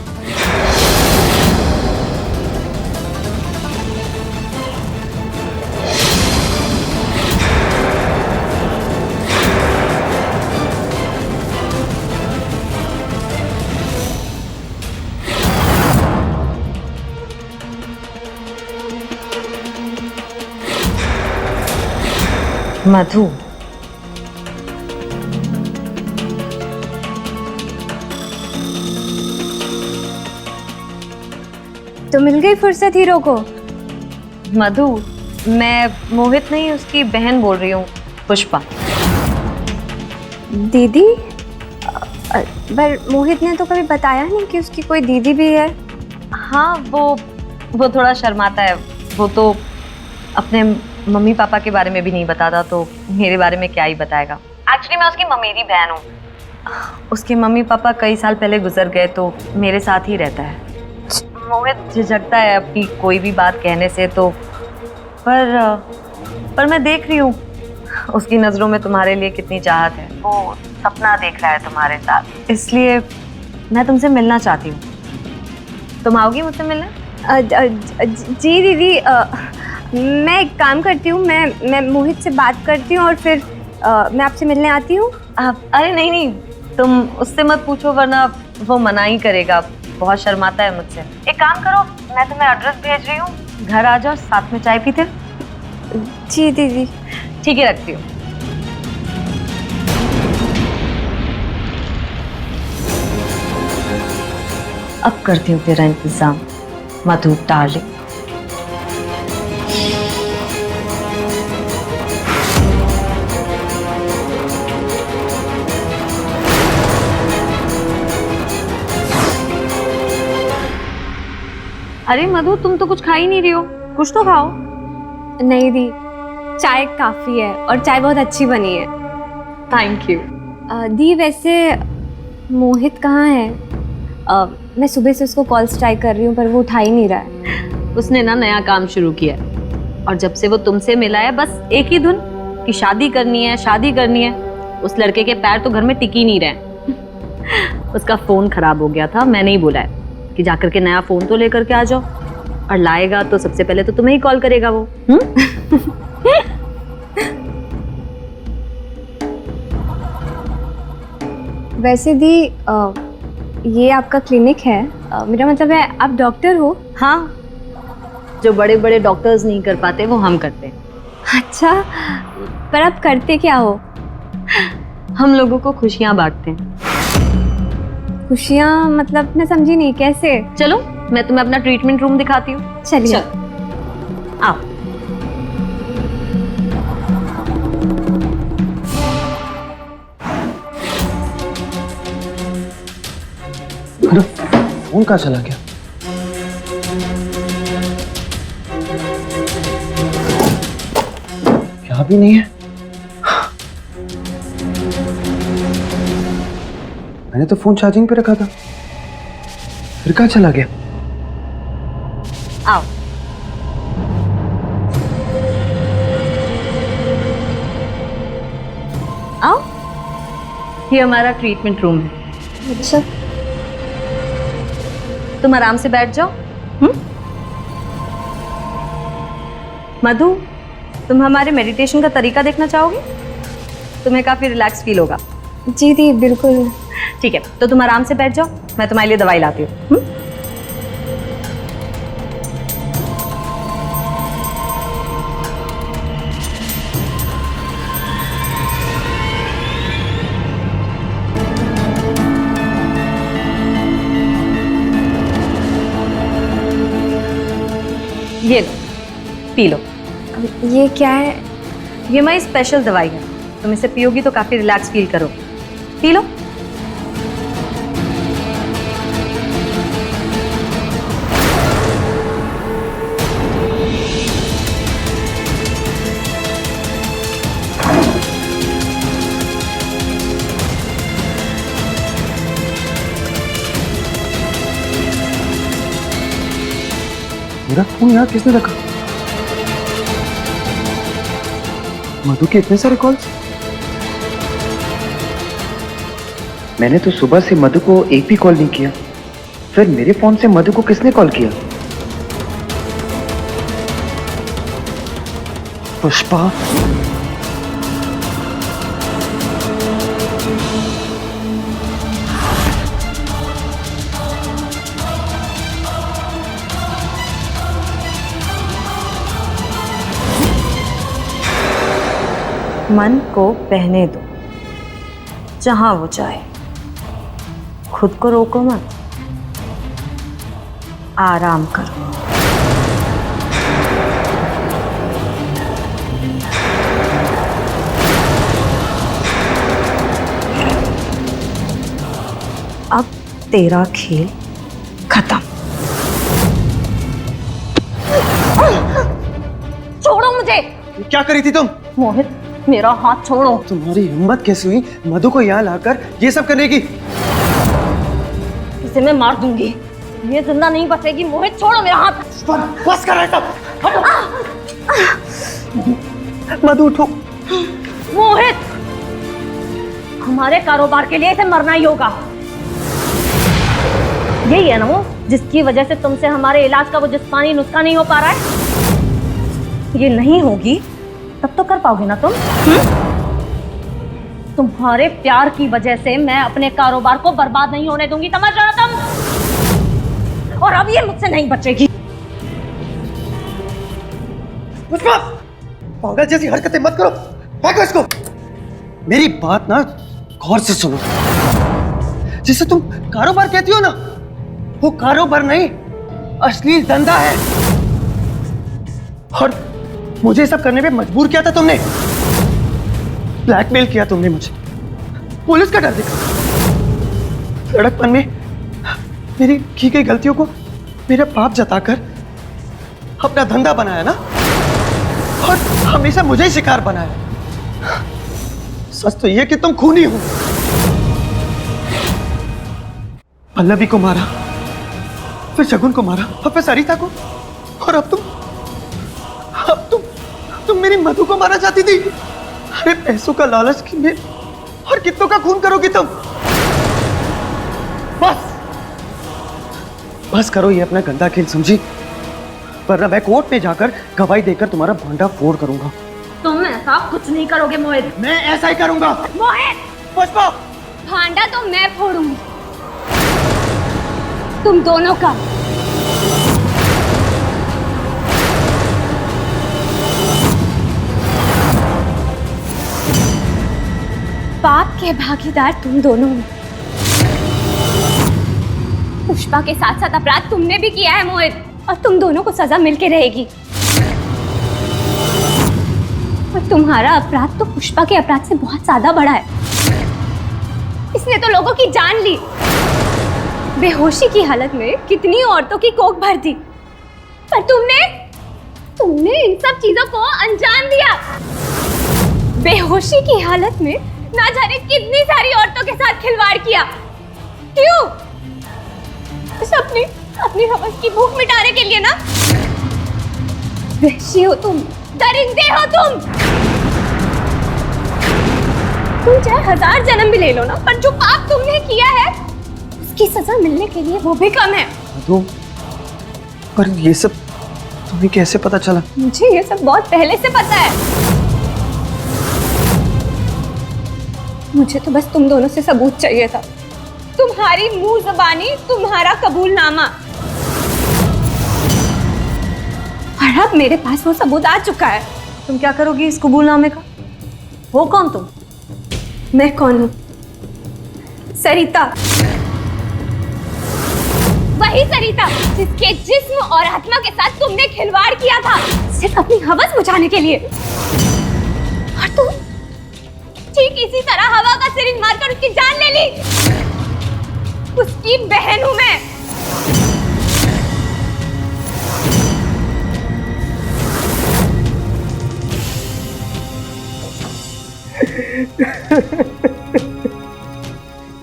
[SPEAKER 5] मधु,
[SPEAKER 7] तो मिल गई फुर्सत हीरो को।
[SPEAKER 5] मधु, मैं मोहित नहीं उसकी बहन बोल रही हूँ, पुष्पा।
[SPEAKER 7] दीदी, पर मोहित ने तो कभी बताया नहीं कि उसकी कोई दीदी भी है।
[SPEAKER 5] हाँ, वो थोड़ा शर्माता है। वो तो अपने मम्मी पापा के बारे में भी नहीं बताता, तो मेरे बारे में क्या ही बताएगा। एक्चुअली मैं उसकी ममेरी बहन हूँ। उसके मम्मी पापा कई साल पहले गुजर गए, तो मेरे साथ ही रहता है। मोहित झिझकता है अपनी कोई भी बात कहने से, तो पर मैं देख रही हूँ उसकी नज़रों में तुम्हारे लिए कितनी चाहत है। वो सपना देख रहा है तुम्हारे साथ, इसलिए मैं तुमसे मिलना चाहती हूँ। तुम आओगी मुझसे मिलने?
[SPEAKER 7] जी दीदी, मैं एक काम करती हूँ, मैं मोहित से बात करती हूँ और फिर मैं आपसे मिलने आती हूँ।
[SPEAKER 5] अरे नहीं, तुम उससे मत पूछो, वरना वो मना ही करेगा। बहुत शर्माता है मुझसे। एक काम करो, मैं तुम्हें एड्रेस भेज रही हूँ, घर आ जाओ, साथ में चाय पीते।
[SPEAKER 7] जी दीदी।
[SPEAKER 5] ठीक है, रखती हूँ। अब करती हूँ तेरा इंतजाम, मधु डार्लिंग। अरे मधु, तुम तो कुछ खा ही नहीं रही हो, कुछ तो खाओ।
[SPEAKER 7] नहीं दी, चाय काफ़ी है और चाय बहुत अच्छी बनी है।
[SPEAKER 5] Thank you.
[SPEAKER 7] दी वैसे मोहित कहाँ है? मैं सुबह से उसको कॉल्स ट्राई कर रही हूँ पर वो उठा ही नहीं रहा है।
[SPEAKER 5] उसने ना नया काम शुरू किया है, और जब से वो तुमसे मिला है बस एक ही धुन कि शादी करनी है, शादी करनी है। उस लड़के के पैर तो घर में टिक ही नहीं रहे। उसका फ़ोन खराब हो गया था, मैंने ही बोला है कि जाकर के नया फ़ोन तो लेकर के आ जाओ, और लाएगा तो सबसे पहले तो तुम्हें ही कॉल करेगा वो।
[SPEAKER 7] वैसे दी, ये आपका क्लिनिक है, मेरा मतलब है आप डॉक्टर हो?
[SPEAKER 5] हाँ, जो बड़े बड़े डॉक्टर्स नहीं कर पाते वो हम करते हैं।
[SPEAKER 7] अच्छा, पर आप करते क्या हो?
[SPEAKER 5] हम लोगों को खुशियाँ बांटते हैं।
[SPEAKER 7] खुशियाँ मतलब मैं समझी नहीं, कैसे?
[SPEAKER 5] चलो मैं तुम्हें अपना ट्रीटमेंट रूम दिखाती हूँ।
[SPEAKER 7] चलिए।
[SPEAKER 5] आओ।
[SPEAKER 2] अरे फोन कहाँ चला गया? यहाँ भी नहीं है। मैंने तो फोन चार्जिंग पे रखा था, फिर कहाँ चला गया?
[SPEAKER 5] आओ। आओ, ये हमारा ट्रीटमेंट रूम है।
[SPEAKER 7] अच्छा,
[SPEAKER 5] तुम आराम से बैठ जाओ। मधु, तुम हमारे मेडिटेशन का तरीका देखना चाहोगे? तुम्हें काफी रिलैक्स फील होगा।
[SPEAKER 7] जी दी, बिल्कुल।
[SPEAKER 5] ठीक है, तो तुम आराम से बैठ जाओ, मैं तुम्हारे लिए दवाई लाती हूँ। ये लो, पी लो।
[SPEAKER 7] ये क्या है?
[SPEAKER 5] ये हमारी स्पेशल दवाई है, तुम इसे पियोगी तो काफी रिलैक्स फील करो। P low.
[SPEAKER 2] मेरा फोन यहाँ किसने रखा? मधु के इतने सारे कॉल्स। मैंने तो सुबह से मधु को एक भी कॉल नहीं किया, फिर मेरे फोन से मधु को किसने कॉल किया? पुष्पा।
[SPEAKER 5] मन को बहने दो, जहां वो जाए। खुद को रोको मत, आराम करो।
[SPEAKER 4] तेरा खेल खत्म।
[SPEAKER 5] छोड़ो मुझे।
[SPEAKER 2] क्या करी थी तुम?
[SPEAKER 5] मोहित, मेरा हाथ छोड़ो।
[SPEAKER 2] तुम्हारी हिम्मत कैसे हुई मधु को यहाँ लाकर ये सब करने की?
[SPEAKER 5] इसे मैं मार दूंगी, ये जिंदा नहीं बचेगी। मोहित छोड़ो मेरा हाथ।
[SPEAKER 2] बस कर सब। मधु उठो।
[SPEAKER 5] मोहित, हमारे कारोबार के लिए इसे मरना ही होगा। यही है ना वो जिसकी वजह से तुमसे हमारे इलाज का वो जिस्मानी नुस्खा नहीं हो पा रहा है। ये नहीं होगी तब तो कर पाओगे ना तुम? तुम्हारे प्यार की वजह से मैं अपने कारोबार को बर्बाद नहीं होने दूंगी, समझ रहे हो तुम? और अब ये मुझसे नहीं बचेगी।
[SPEAKER 2] पुष्पा, पागल जैसी हरकतें मत करो, फेंको इसको। मेरी बात ना गौर से सुनो। जिसे तुम कारोबार कहती हो ना, वो कारोबार नहीं, असली धंधा है। और मुझे सब करने पे मजबूर किया था तुमने, ब्लैकमेल किया तुमने मुझे, पुलिस का डर दिखा, लड़कपन में मेरी की गई गलतियों को मेरा पाप जताकर अपना धंधा बनाया ना, और हमेशा मुझे ही शिकार बनाया। सच तो ये कि तुम खूनी हो। पल्लवी को मारा, फिर शगुन को मारा, और फिर सरिता को, और अब तुम मेरी मधु को मारना चाहती थी। अरे पैसों का लालच कितने और कितनों का खून करोगी तुम? बस करो ये अपना गंदा खेल, समझी? वरना मैं कोर्ट में जाकर गवाही देकर तुम्हारा भांडा फोड़ करूंगा।
[SPEAKER 5] तुम ऐसा कुछ नहीं करोगे मोहित।
[SPEAKER 2] मैं ऐसा ही करूंगा।
[SPEAKER 5] मोहित,
[SPEAKER 2] पुष्पा,
[SPEAKER 7] भांडा तो मैं फोड़ूंगी, तुम दोनों का। पाप के भागीदार तुम दोनों हो। पुष्पा के साथ साथ अपराध तुमने भी किया है मोहित, और तुम दोनों को सजा मिलके रहेगी। और तुम्हारा अपराध तो पुष्पा के अपराध से बहुत ज्यादा बड़ा है। इसने तो लोगों की जान ली, बेहोशी की हालत में कितनी औरतों की कोख भर दी, पर तुमने इन सब चीजों को अंजाम दिया। बेहोशी की हालत में ना जाने कितनी सारी औरतों के साथ खिलवाड़ किया। क्यों? बस अपनी हवस की भूख मिटाने के लिए ना? वहशी हो तुम, दरिंदे हो तुम। तुम चाहे 1000 जन्म भी ले लो ना, पर जो पाप तुमने किया है उसकी सजा मिलने के लिए वो भी कम है।
[SPEAKER 2] मधु, पर ये सब तुम्हें कैसे पता चला?
[SPEAKER 7] मुझे ये सब बहुत पहले से पता है। मुझे तो बस तुम दोनों से सबूत चाहिए था, तुम्हारी मुंह ज़बानी, तुम्हारा कबूलनामा। और अब मेरे पास वो सबूत आ चुका है।
[SPEAKER 5] तुम क्या करोगी इस कबूलनामे का? हो कौन तुम?
[SPEAKER 7] मैं कौन हूँ? सरिता, वही सरिता जिसके जिस्म और आत्मा के साथ तुमने खिलवाड़ किया था, सिर्फ अपनी हवस बुझाने के लिए। और तुम ठीक इसी तरह हवा का सिरिंज मारकर उसकी जान ले ली। उसकी बहन हूं मैं।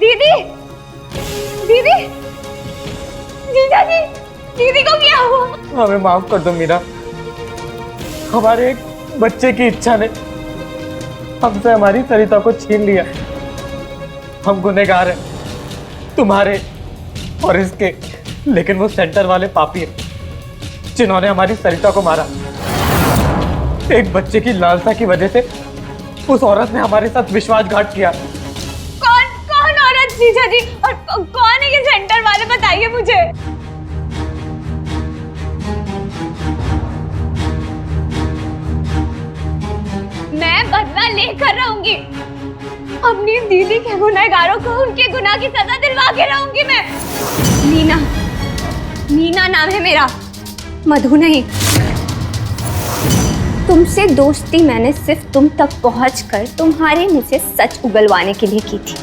[SPEAKER 7] दीदी, दीदी, जीजा जी, दीदी को क्या हुआ?
[SPEAKER 6] हमें माफ कर दो मीरा, हमारे एक बच्चे की इच्छा ने हमसे हमारी सरिता को छीन लिया। हम गुनहगार हैं, तुम्हारे और इसके, लेकिन वो सेंटर वाले पापी हैं जिन्होंने हमारी सरिता को मारा। एक बच्चे की लालसा की वजह से उस औरत ने हमारे साथ विश्वासघात किया।
[SPEAKER 7] कौन औरत जीजा जी? और कौन है ये सेंटर वाले, बताइए मुझे। मैं बदला लेकर रहूंगी, अपनी दीदी के गुनहगारों को उनके गुनाह की सजा दिलवा के रहूंगी मैं। मीना नाम है मेरा, मधु नहीं। तुमसे दोस्ती मैंने सिर्फ तुम तक पहुंचकर तुम्हारे मुंह से सच उगलवाने के लिए की थी।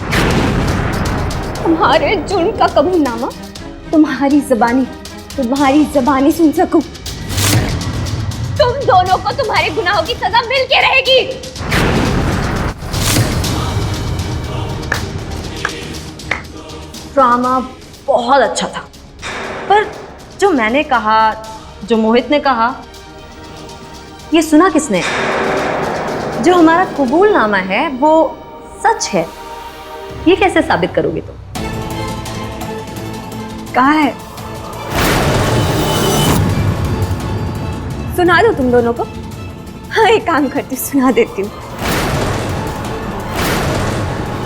[SPEAKER 7] तुम्हारे जुर्म का कबूलनामा तुम्हारी जबानी सुन सकूं। तुम दोनों को तुम्हारे गुनाहों की सजा मिल के रहेगी।
[SPEAKER 5] ड्रामा बहुत अच्छा था, पर जो मैंने कहा, जो मोहित ने कहा, ये सुना किसने? जो हमारा कबूलनामा है वो सच है, ये कैसे साबित करोगे तुम?
[SPEAKER 7] कहा है? सुना दो तुम दोनों को। हाँ, एक काम करती हूँ, सुना देती हूँ।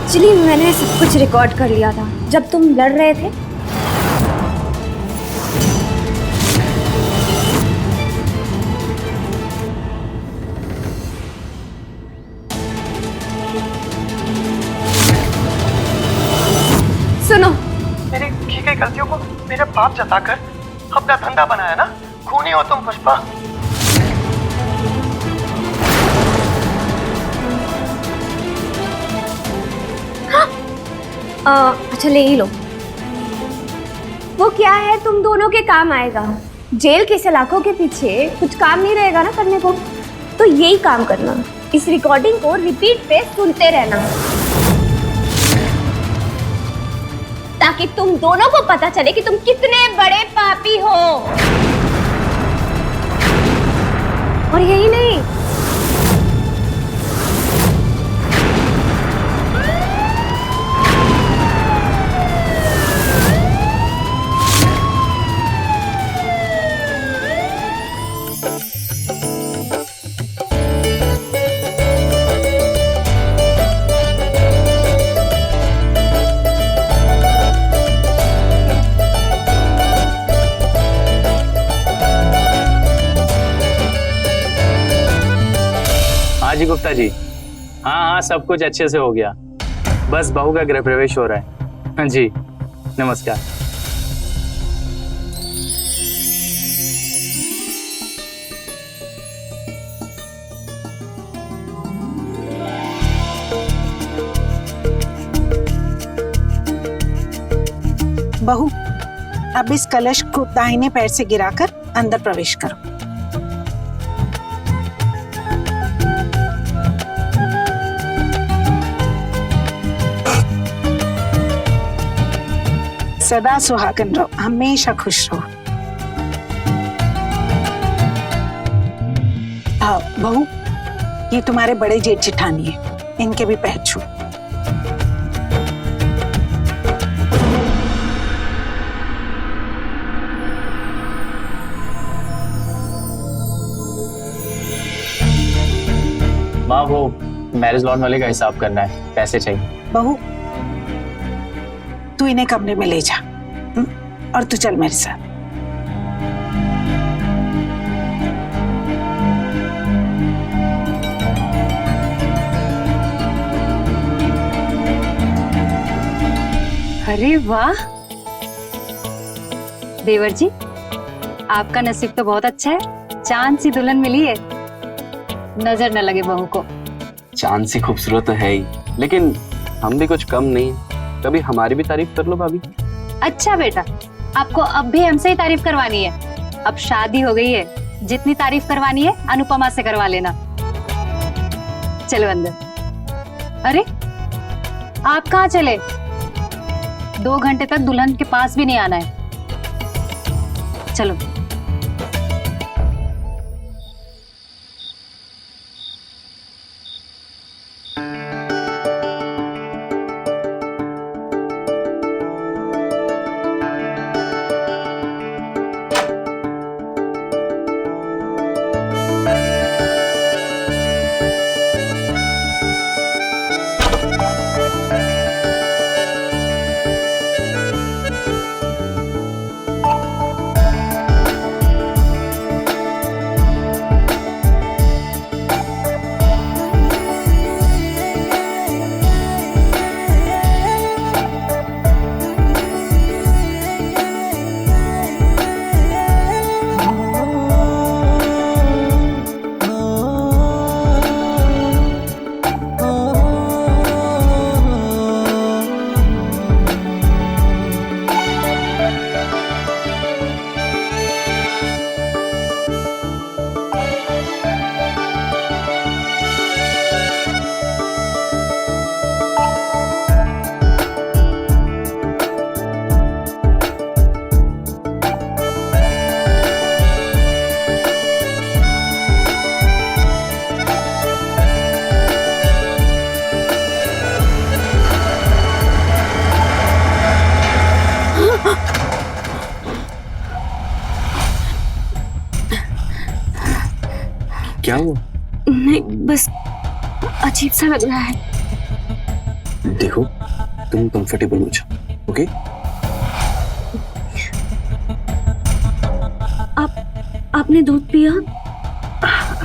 [SPEAKER 7] चलिए, मैंने सब कुछ रिकॉर्ड कर लिया था जब तुम लड़ रहे थे। सुनो,
[SPEAKER 6] मेरी की गई गलतियों को मेरे पाप जताकर अपना धंधा बनाया ना। खूनी हो तुम पुष्पा।
[SPEAKER 7] अच्छा, ले ही लो। वो क्या है, तुम दोनों के काम आएगा। जेल के सलाखों के पीछे कुछ काम नहीं रहेगा ना करने को, तो यही काम करना। इस रिकॉर्डिंग को रिपीट पे सुनते रहना, ताकि तुम दोनों को पता चले कि तुम कितने बड़े पापी हो। और यही नहीं,
[SPEAKER 8] हाँ जी गुप्ता जी, हाँ सब कुछ अच्छे से हो गया। बस बहू का गृह प्रवेश हो रहा है। हाँ जी, नमस्कार।
[SPEAKER 9] बहू, अब इस कलश को दाहिने पैर से गिराकर अंदर प्रवेश करो। सदा सुहागन रहो, हमेशा खुश रहो। हाँ बहू, ये तुम्हारे बड़े जेठ जेठानी है, इनके भी पैर छू।
[SPEAKER 8] माँ, वो मैरिज लॉन वाले का हिसाब करना है, पैसे चाहिए।
[SPEAKER 9] बहू, तू इन्हें कमरे में ले जा, और तू चल मेरे साथ।
[SPEAKER 10] अरे वाह देवर जी, आपका नसीब तो बहुत अच्छा है, चांद सी दुल्हन मिली है। नजर न लगे बहू को।
[SPEAKER 11] चांद सी खूबसूरत तो है ही, लेकिन हम भी कुछ कम नहीं है। कभी हमारी भी तारीफ कर लो भाभी।
[SPEAKER 10] अच्छा बेटा, आपको अब भी हमसे ही तारीफ करवानी है। अब शादी हो गई है, जितनी तारीफ करवानी है अनुपमा से करवा लेना। चलो अंदर। अरे आप कहाँ चले? 2 घंटे तक दुल्हन के पास भी नहीं आना है। चलो।
[SPEAKER 11] क्या हुआ?
[SPEAKER 7] नहीं, बस अजीब सा लग रहा है।
[SPEAKER 11] देखो, तुम कंफर्टेबल हो जाओ, ओके?
[SPEAKER 7] आपने दूध पिया?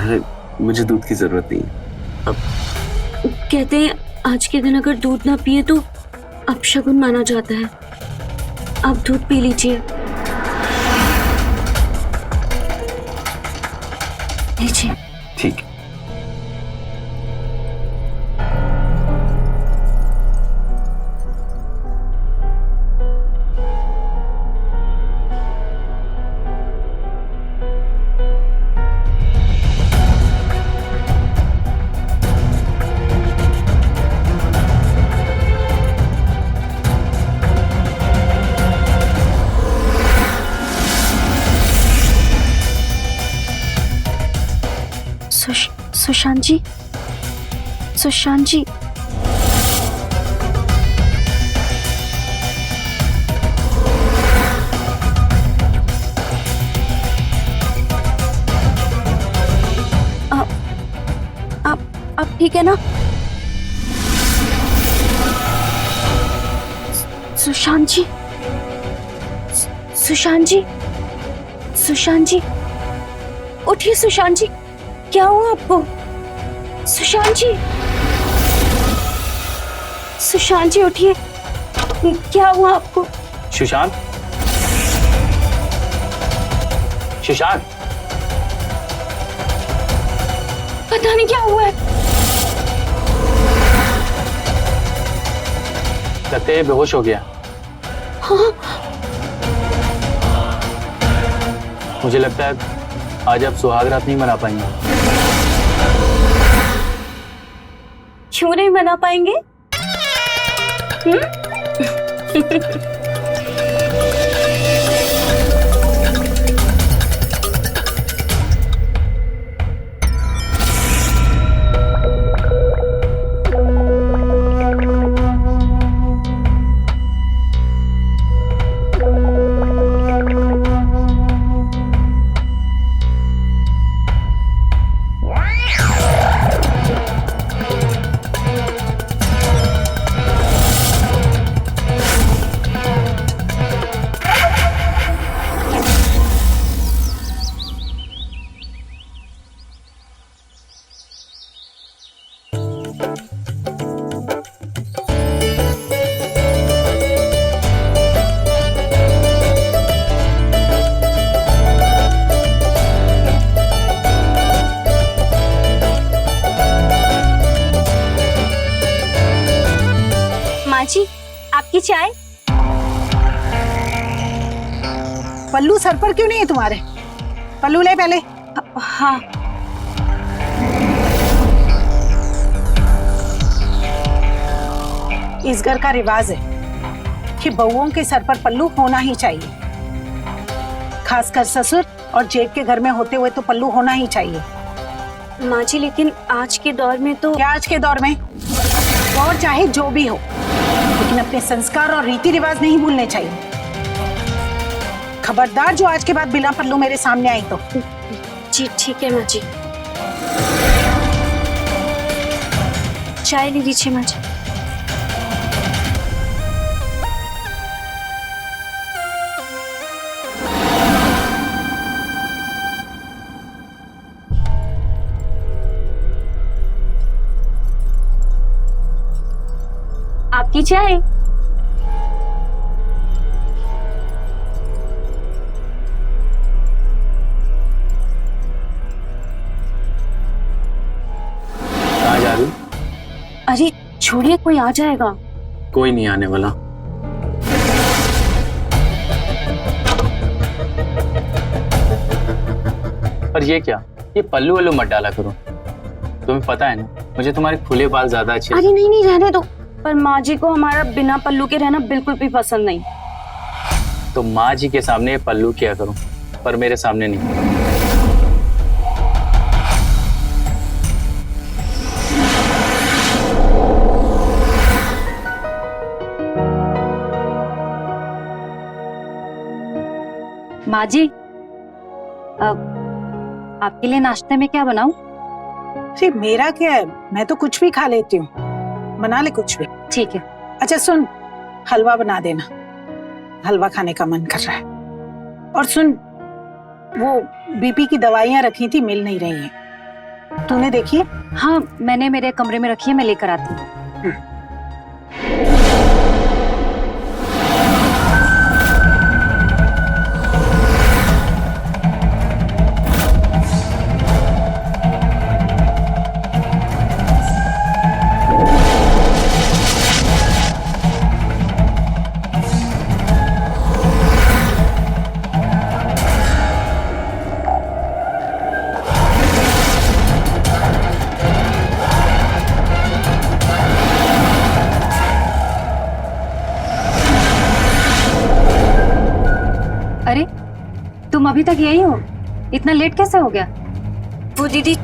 [SPEAKER 11] अरे मुझे दूध की जरूरत नहीं है।
[SPEAKER 7] कहते हैं आज के दिन अगर दूध ना पिए तो अपशगुन माना जाता है। आप दूध पी लीजिए। लीजिए।
[SPEAKER 11] ठीक है।
[SPEAKER 7] सुशांत जी, सुशांत जी, आप ठीक है ना? सुशांत जी, सुशांत जी, सुशांत जी, उठिए सुशांत जी, क्या हुआ आपको? सुशांत जी, सुशांत जी उठिए, क्या हुआ आपको?
[SPEAKER 8] सुशांत, सुशांत,
[SPEAKER 7] पता नहीं क्या हुआ है।
[SPEAKER 8] लगता है बेहोश हो गया।
[SPEAKER 7] हाँ,
[SPEAKER 8] मुझे लगता है आज आप सुहाग रात नहीं मना पाएंगे।
[SPEAKER 7] क्यों नहीं मना पाएंगे? माँ जी, आपकी चाय।
[SPEAKER 9] पल्लू सर पर क्यों नहीं है तुम्हारे? पल्लू ले पहले।
[SPEAKER 7] हाँ,
[SPEAKER 9] इस घर का रिवाज है कि बहुओं के सर पर पल्लू होना ही चाहिए, खासकर ससुर और जेठ के घर में होते हुए तो पल्लू होना ही चाहिए।
[SPEAKER 7] माँ जी, लेकिन आज के दौर में तो।
[SPEAKER 9] क्या आज के दौर में? और चाहे जो भी हो, लेकिन अपने संस्कार और रीति रिवाज नहीं भूलने चाहिए। खबरदार जो आज के बाद बिना पल्लू मेरे सामने आई तो।
[SPEAKER 7] जी ठीक है माँ जी। चाय ले लीजिए माँ जी। आपकी चाय।
[SPEAKER 8] कहाँ जा रही?
[SPEAKER 7] अरे छोड़िए, कोई आ जाएगा।
[SPEAKER 8] कोई नहीं आने वाला। और ये क्या, ये पल्लू वल्लू मत डाला करो। तुम्हें पता है ना, मुझे तुम्हारे खुले बाल ज्यादा अच्छे।
[SPEAKER 7] अरे नहीं नहीं, रहने दो। पर माँ जी को हमारा बिना पल्लू के रहना बिल्कुल भी पसंद नहीं।
[SPEAKER 8] तो माँ जी के सामने पल्लू किया करो, पर मेरे सामने नहीं।
[SPEAKER 10] माँ जी, अब आपके लिए नाश्ते में क्या बनाऊं?
[SPEAKER 9] अरे मेरा क्या है, मैं तो कुछ भी खा लेती हूँ, बना ले कुछ भी।
[SPEAKER 10] ठीक है।
[SPEAKER 9] अच्छा सुन, हलवा बना देना, हलवा खाने का मन कर रहा है। और सुन, वो बीपी की दवाइयाँ रखी थी, मिल नहीं रही हैं, तूने देखी है?
[SPEAKER 10] हाँ, मैंने मेरे कमरे में रखी है, मैं लेकर आती हूँ। अरे, तुम अभी तक यही हो? इतना लेट कैसे हो गया?
[SPEAKER 4] वो दीदी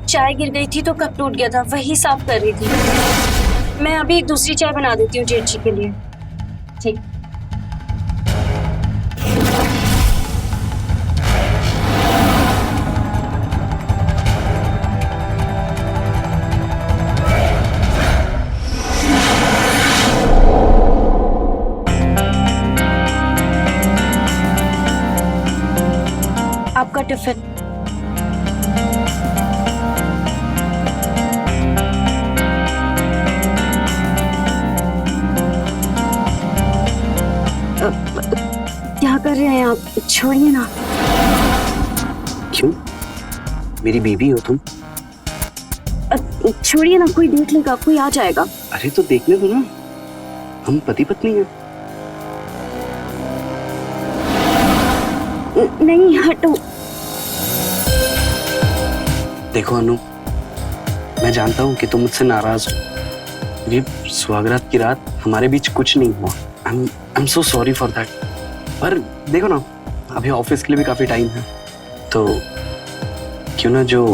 [SPEAKER 4] चाय गिर गई थी तो कप टूट गया था, वही साफ कर रही थी। मैं अभी दूसरी चाय बना देती हूँ जेठ जी के लिए।
[SPEAKER 10] ठीक।
[SPEAKER 4] आपका टिफिन। क्या कर रहे हैं आप? छोड़िए ना।
[SPEAKER 11] क्यों? मेरी बीवी हो तुम?
[SPEAKER 4] छोड़िए ना, कोई देख लेगा, कोई आ जाएगा।
[SPEAKER 11] अरे तो देखने दो ना, हम पति पत्नी हैं।
[SPEAKER 4] नहीं, हटो।
[SPEAKER 11] देखो अनु, मैं जानता हूँ कि तुम मुझसे नाराज हो। ये सुहागरात की रात हमारे बीच कुछ नहीं हुआ। I am so sorry for that. पर देखो ना, अभी ऑफिस के लिए भी काफी टाइम है, तो क्यों ना जो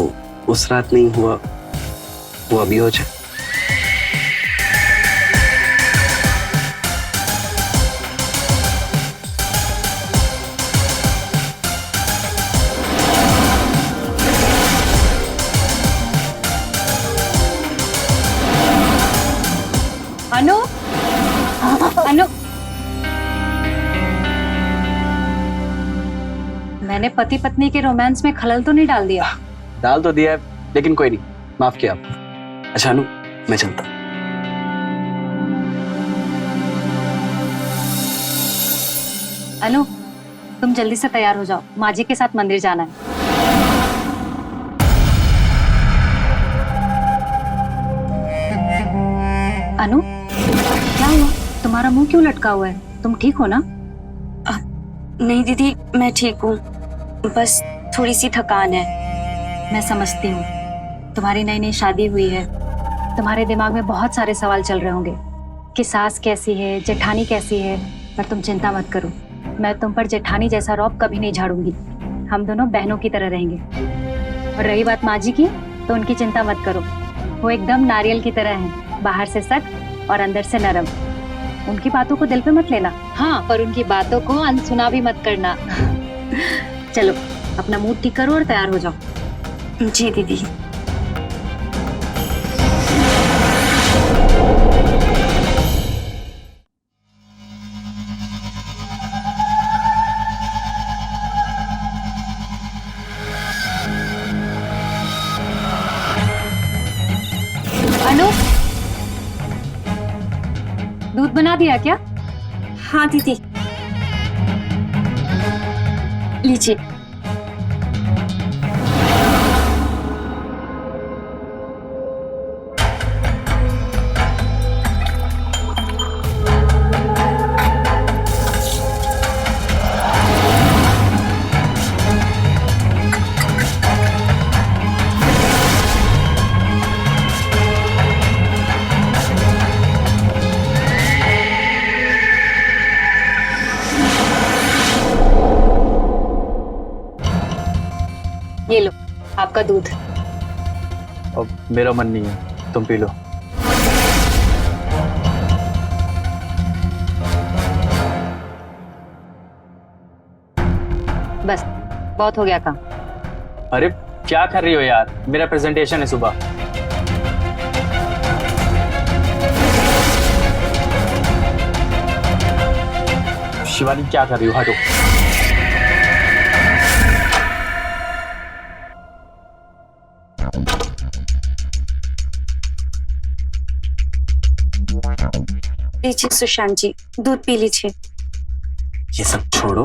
[SPEAKER 11] उस रात नहीं हुआ वो अभी हो जाए।
[SPEAKER 10] अनु, अनु, मैंने पति पत्नी के रोमांस में खलल तो नहीं डाल दिया?
[SPEAKER 11] डाल तो दिया है, लेकिन कोई नहीं, माफ किया आपने। अच्छा अनु, मैं चलता हूँ।
[SPEAKER 10] अनु, तुम जल्दी से तैयार हो जाओ, माँ जी के साथ मंदिर जाना है। अनु, क्या हुआ? तुम्हारा मुंह क्यों लटका हुआ है? तुम ठीक हो ना?
[SPEAKER 4] नहीं दीदी, मैं ठीक हूँ, बस थोड़ी सी थकान है।
[SPEAKER 10] मैं समझती हूँ, तुम्हारी नई नई शादी हुई है, तुम्हारे दिमाग में बहुत सारे सवाल चल रहे होंगे कि सास कैसी है, जेठानी कैसी है। पर तुम चिंता मत करो, मैं तुम पर जेठानी जैसा रौब कभी नहीं झाड़ूंगी। हम दोनों बहनों की तरह रहेंगे। और रही बात माँ जी की, तो उनकी चिंता मत करो, वो एकदम नारियल की तरह है, बाहर से सख्त और अंदर से नरम। उनकी बातों को दिल पे मत लेना, हाँ, पर उनकी बातों को अनसुना भी मत करना। चलो, अपना मूड ठीक करो और तैयार हो जाओ।
[SPEAKER 4] जी दीदी।
[SPEAKER 10] अनु, दूध बना दिया क्या?
[SPEAKER 4] हाँ दीदी, लीजिए।
[SPEAKER 10] ये लो आपका दूध।
[SPEAKER 8] अब मेरा मन नहीं है, तुम पी लो।
[SPEAKER 10] बस, बहुत हो गया काम।
[SPEAKER 8] अरे क्या कर रही हो यार? मेरा प्रेजेंटेशन है सुबह। शिवानी क्या कर रही हो? हटो।
[SPEAKER 7] लीजिए सुशांत जी, दूध पी लीजिए।
[SPEAKER 11] ये सब छोड़ो,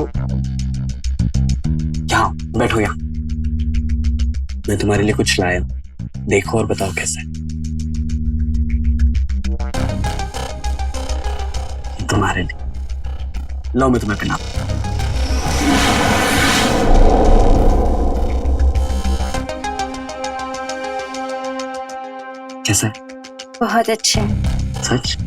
[SPEAKER 11] यहाँ बैठो। यहाँ मैं तुम्हारे लिए कुछ लाया हूं, देखो और बताओ कैसा है। ये तुम्हारे लिए, लो मैं तुम्हें पिला। कैसा है?
[SPEAKER 7] बहुत अच्छे हैं।
[SPEAKER 11] सच?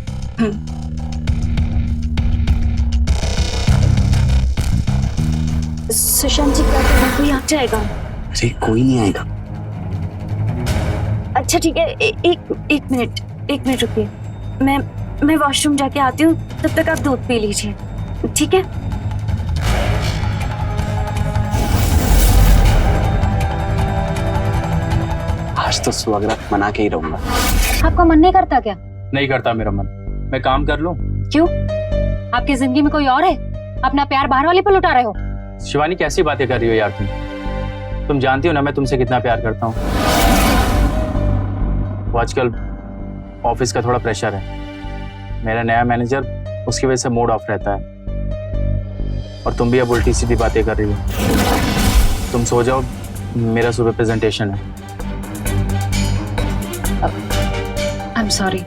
[SPEAKER 7] सुशांत जी, क्या कहना, कोई आ जाएगा?
[SPEAKER 11] अरे कोई नहीं आएगा।
[SPEAKER 7] अच्छा ठीक है, एक मिनट रुकिए, मैं वॉशरूम जाके आती हूँ, तब तक आप दूध पी लीजिए, ठीक है?
[SPEAKER 11] आज तो सुहागरात मना के ही रहूंगा।
[SPEAKER 10] आपका मन नहीं करता क्या?
[SPEAKER 8] नहीं करता मेरा मन। मैं काम कर लूं?
[SPEAKER 10] क्यों? आपकी जिंदगी में कोई और है? अपना प्यार बाहर वाले पर लुटा रहे हो?
[SPEAKER 8] शिवानी कैसी बातें कर रही हो यार तुम जानती हो ना मैं तुमसे कितना प्यार करता हूँ। वो आजकल ऑफिस का थोड़ा प्रेशर है, मेरा नया मैनेजर, उसकी वजह से मूड ऑफ रहता है। और तुम भी अब उल्टी सीधी बातें कर रही हो। तुम सो जाओ, मेरा सुबह प्रेजेंटेशन है।
[SPEAKER 10] आई एम सॉरी,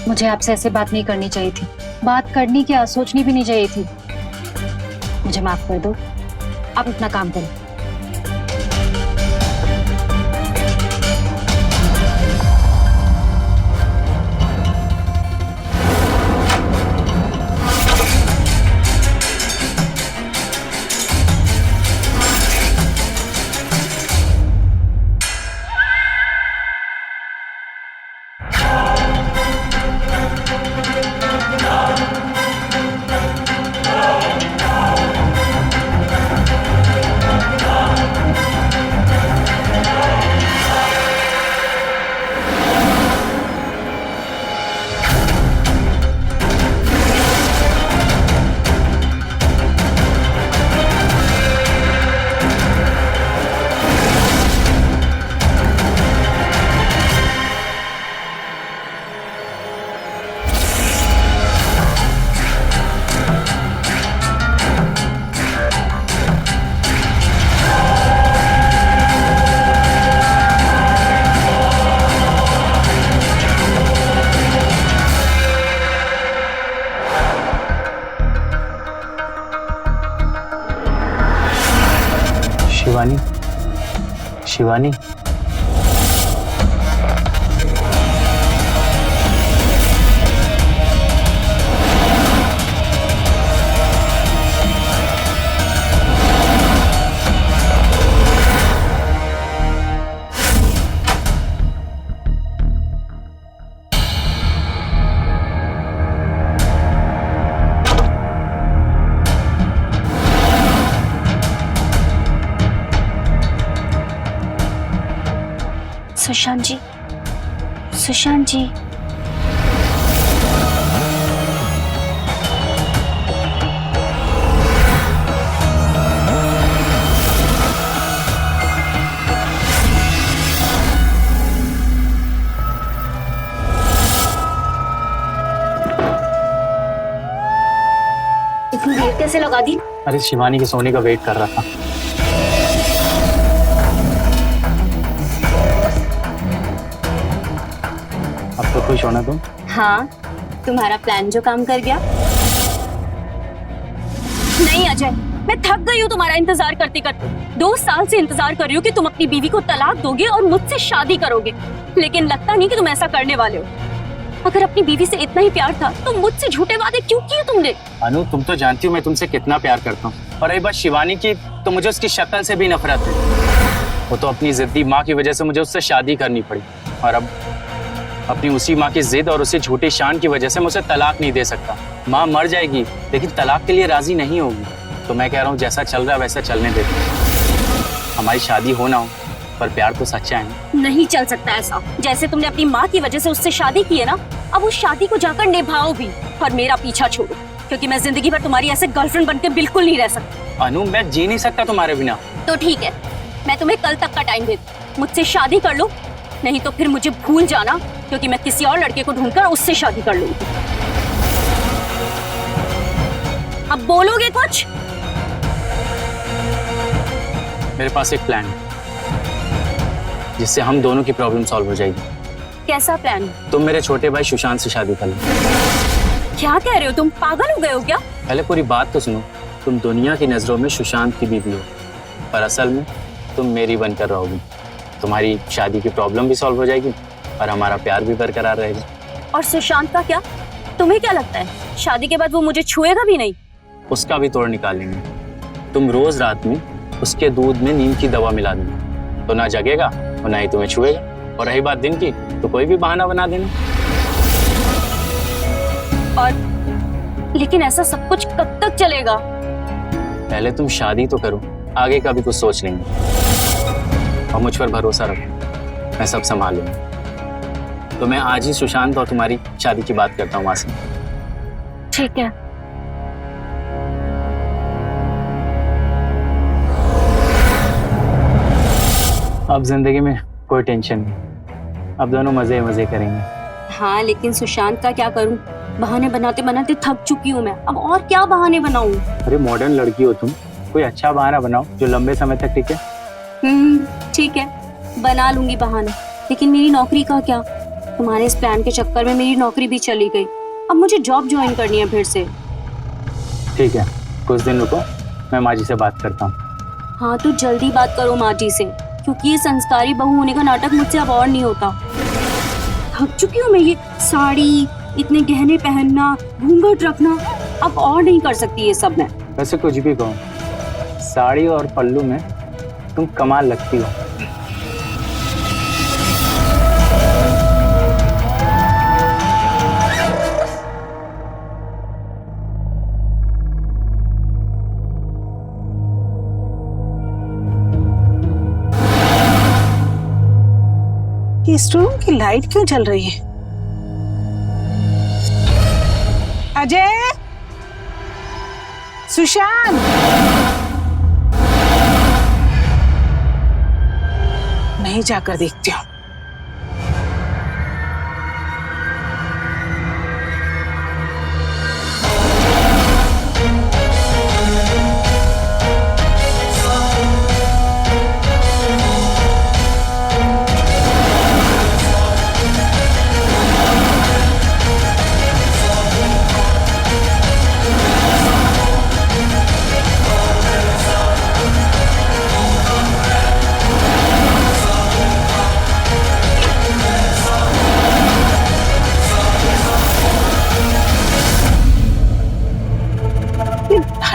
[SPEAKER 10] मुझे आपसे ऐसे बात नहीं करनी चाहिए थी। बात करनी क्या, सोचनी भी नहीं चाहिए थी। मुझे माफ कर दो, आप अपना काम करो।
[SPEAKER 8] शिवानी, शिवानी,
[SPEAKER 7] सुशांत जी, सुशांत जी, इतनी देर कैसे लगा दी?
[SPEAKER 8] अरे शिवानी के सोने का वेट कर रहा था। अब तो खुश होना तुम?
[SPEAKER 7] हाँ, तुम्हारा प्लान जो काम कर गया। नहीं अजय, मैं थक गई हूँ तुम्हारा इंतजार करते करते। 2 साल से इंतजार कर रही हूँ कि तुम अपनी बीवी को तलाक दोगे और मुझसे शादी करोगे, लेकिन लगता नहीं कि तुम ऐसा करने वाले हो। अगर अपनी बीवी से इतना ही प्यार था तो मुझसे झूठे वादे क्यों किए तुमने?
[SPEAKER 8] अनु, तुम तो जानती हो मैं तुमसे कितना प्यार करता हूँ। और रही बात शिवानी की, तो मुझे उसकी शक्ल से भी नफरत है। वो तो अपनी जिद्दी माँ की वजह से मुझे उससे शादी करनी पड़ी, और अब अपनी उसी माँ की जिद और उसी झूठी शान की वजह से मैं उसे तलाक नहीं दे सकता। माँ मर जाएगी लेकिन तलाक के लिए राजी नहीं होगी। तो मैं कह रहा हूँ जैसा चल रहा है वैसा चलने देते, हमारी शादी हो ना हो पर प्यार तो सच्चा है ना।
[SPEAKER 5] नहीं चल सकता ऐसा। जैसे तुमने अपनी माँ की वजह से उससे शादी की है ना, अब उस शादी को जाकर निभाओ भी और मेरा पीछा छोड़ो, क्योंकि मैं जिंदगी भर तुम्हारी ऐसे गर्लफ्रेंड बनकर बिल्कुल नहीं रह सकती।
[SPEAKER 8] अनु, मैं जी नहीं सकता तुम्हारे बिना।
[SPEAKER 5] तो ठीक है, मैं तुम्हें कल तक का टाइम देती हूँ। मुझसे शादी कर लो, नहीं तो फिर मुझे भूल जाना, क्योंकि मैं किसी और लड़के को ढूंढकर उससे शादी कर लूंगी। अब बोलोगे कुछ?
[SPEAKER 8] मेरे पास एक प्लान है जिससे हम दोनों की प्रॉब्लम सॉल्व हो जाएगी।
[SPEAKER 5] कैसा प्लान?
[SPEAKER 8] तुम मेरे छोटे भाई सुशांत से शादी कर लो।
[SPEAKER 5] क्या कह रहे हो तुम? पागल हो गए हो क्या?
[SPEAKER 8] पहले पूरी बात तो सुनो। तुम दुनिया की नजरों में सुशांत की बीवी हो, पर असल में तुम मेरी बनकर रहोगी। तुम्हारी शादी की प्रॉब्लम भी सॉल्व हो जाएगी और हमारा प्यार भी बरकरार रहेगा।
[SPEAKER 5] और सुशांत का क्या? तुम्हें क्या लगता है शादी के बाद वो मुझे छुएगा भी नहीं?
[SPEAKER 8] उसका भी तोड़ निकालेंगे। तुम रोज रात में उसके दूध में नींद की दवा मिला देना, तो ना जगेगा और ना ही तुम्हें छुएगा। और रही बात दिन की, तो कोई भी बहाना बना देना।
[SPEAKER 5] और लेकिन ऐसा सब कुछ कब तक चलेगा?
[SPEAKER 8] पहले तुम शादी तो करो, आगे का भी कुछ सोच लेंगे। और मुझ पर भरोसा रखो, मैं सब संभाल लूंगा। तो मैं आज ही सुशांत और तुम्हारी शादी की बात करता हूँ माँ से।
[SPEAKER 5] ठीक है।
[SPEAKER 8] अब जिंदगी में कोई टेंशन नहीं, अब दोनों मजे मजे करेंगे।
[SPEAKER 5] हाँ, लेकिन सुशांत का क्या करूं? बहाने बनाते बनाते थक चुकी हूँ मैं। अब और क्या बहाने बनाऊं?
[SPEAKER 8] अरे मॉडर्न लड़की हो तुम, कोई अच्छा बहाना बनाओ जो लंबे समय तक टिके।
[SPEAKER 5] ठीक है, बना लूंगी बहाना। लेकिन मेरी नौकरी का क्या? तुम्हारे इस प्लान के चक्कर में मेरी नौकरी भी चली गई। अब मुझे जॉब ज्वाइन करनी है फिर से।
[SPEAKER 8] ठीक है, कुछ दिन रुको, मैं माँ जी से बात करता हूँ।
[SPEAKER 5] हाँ, तो जल्दी बात करो माँ जी से, क्योंकि ये संस्कारी बहू होने का नाटक मुझसे अब और नहीं होता। थक चुकी हूँ मैं ये साड़ी, इतने गहने पहनना, घूंघट रखना, अब और नहीं कर सकती ये सब मैं।
[SPEAKER 8] वैसे कुछ भी कहो, साड़ी और पल्लू में तुम कमाल लगती हो।
[SPEAKER 9] इस रूम की लाइट क्यों जल रही है? अजय, सुशांत, नहीं जाकर देखती हूँ।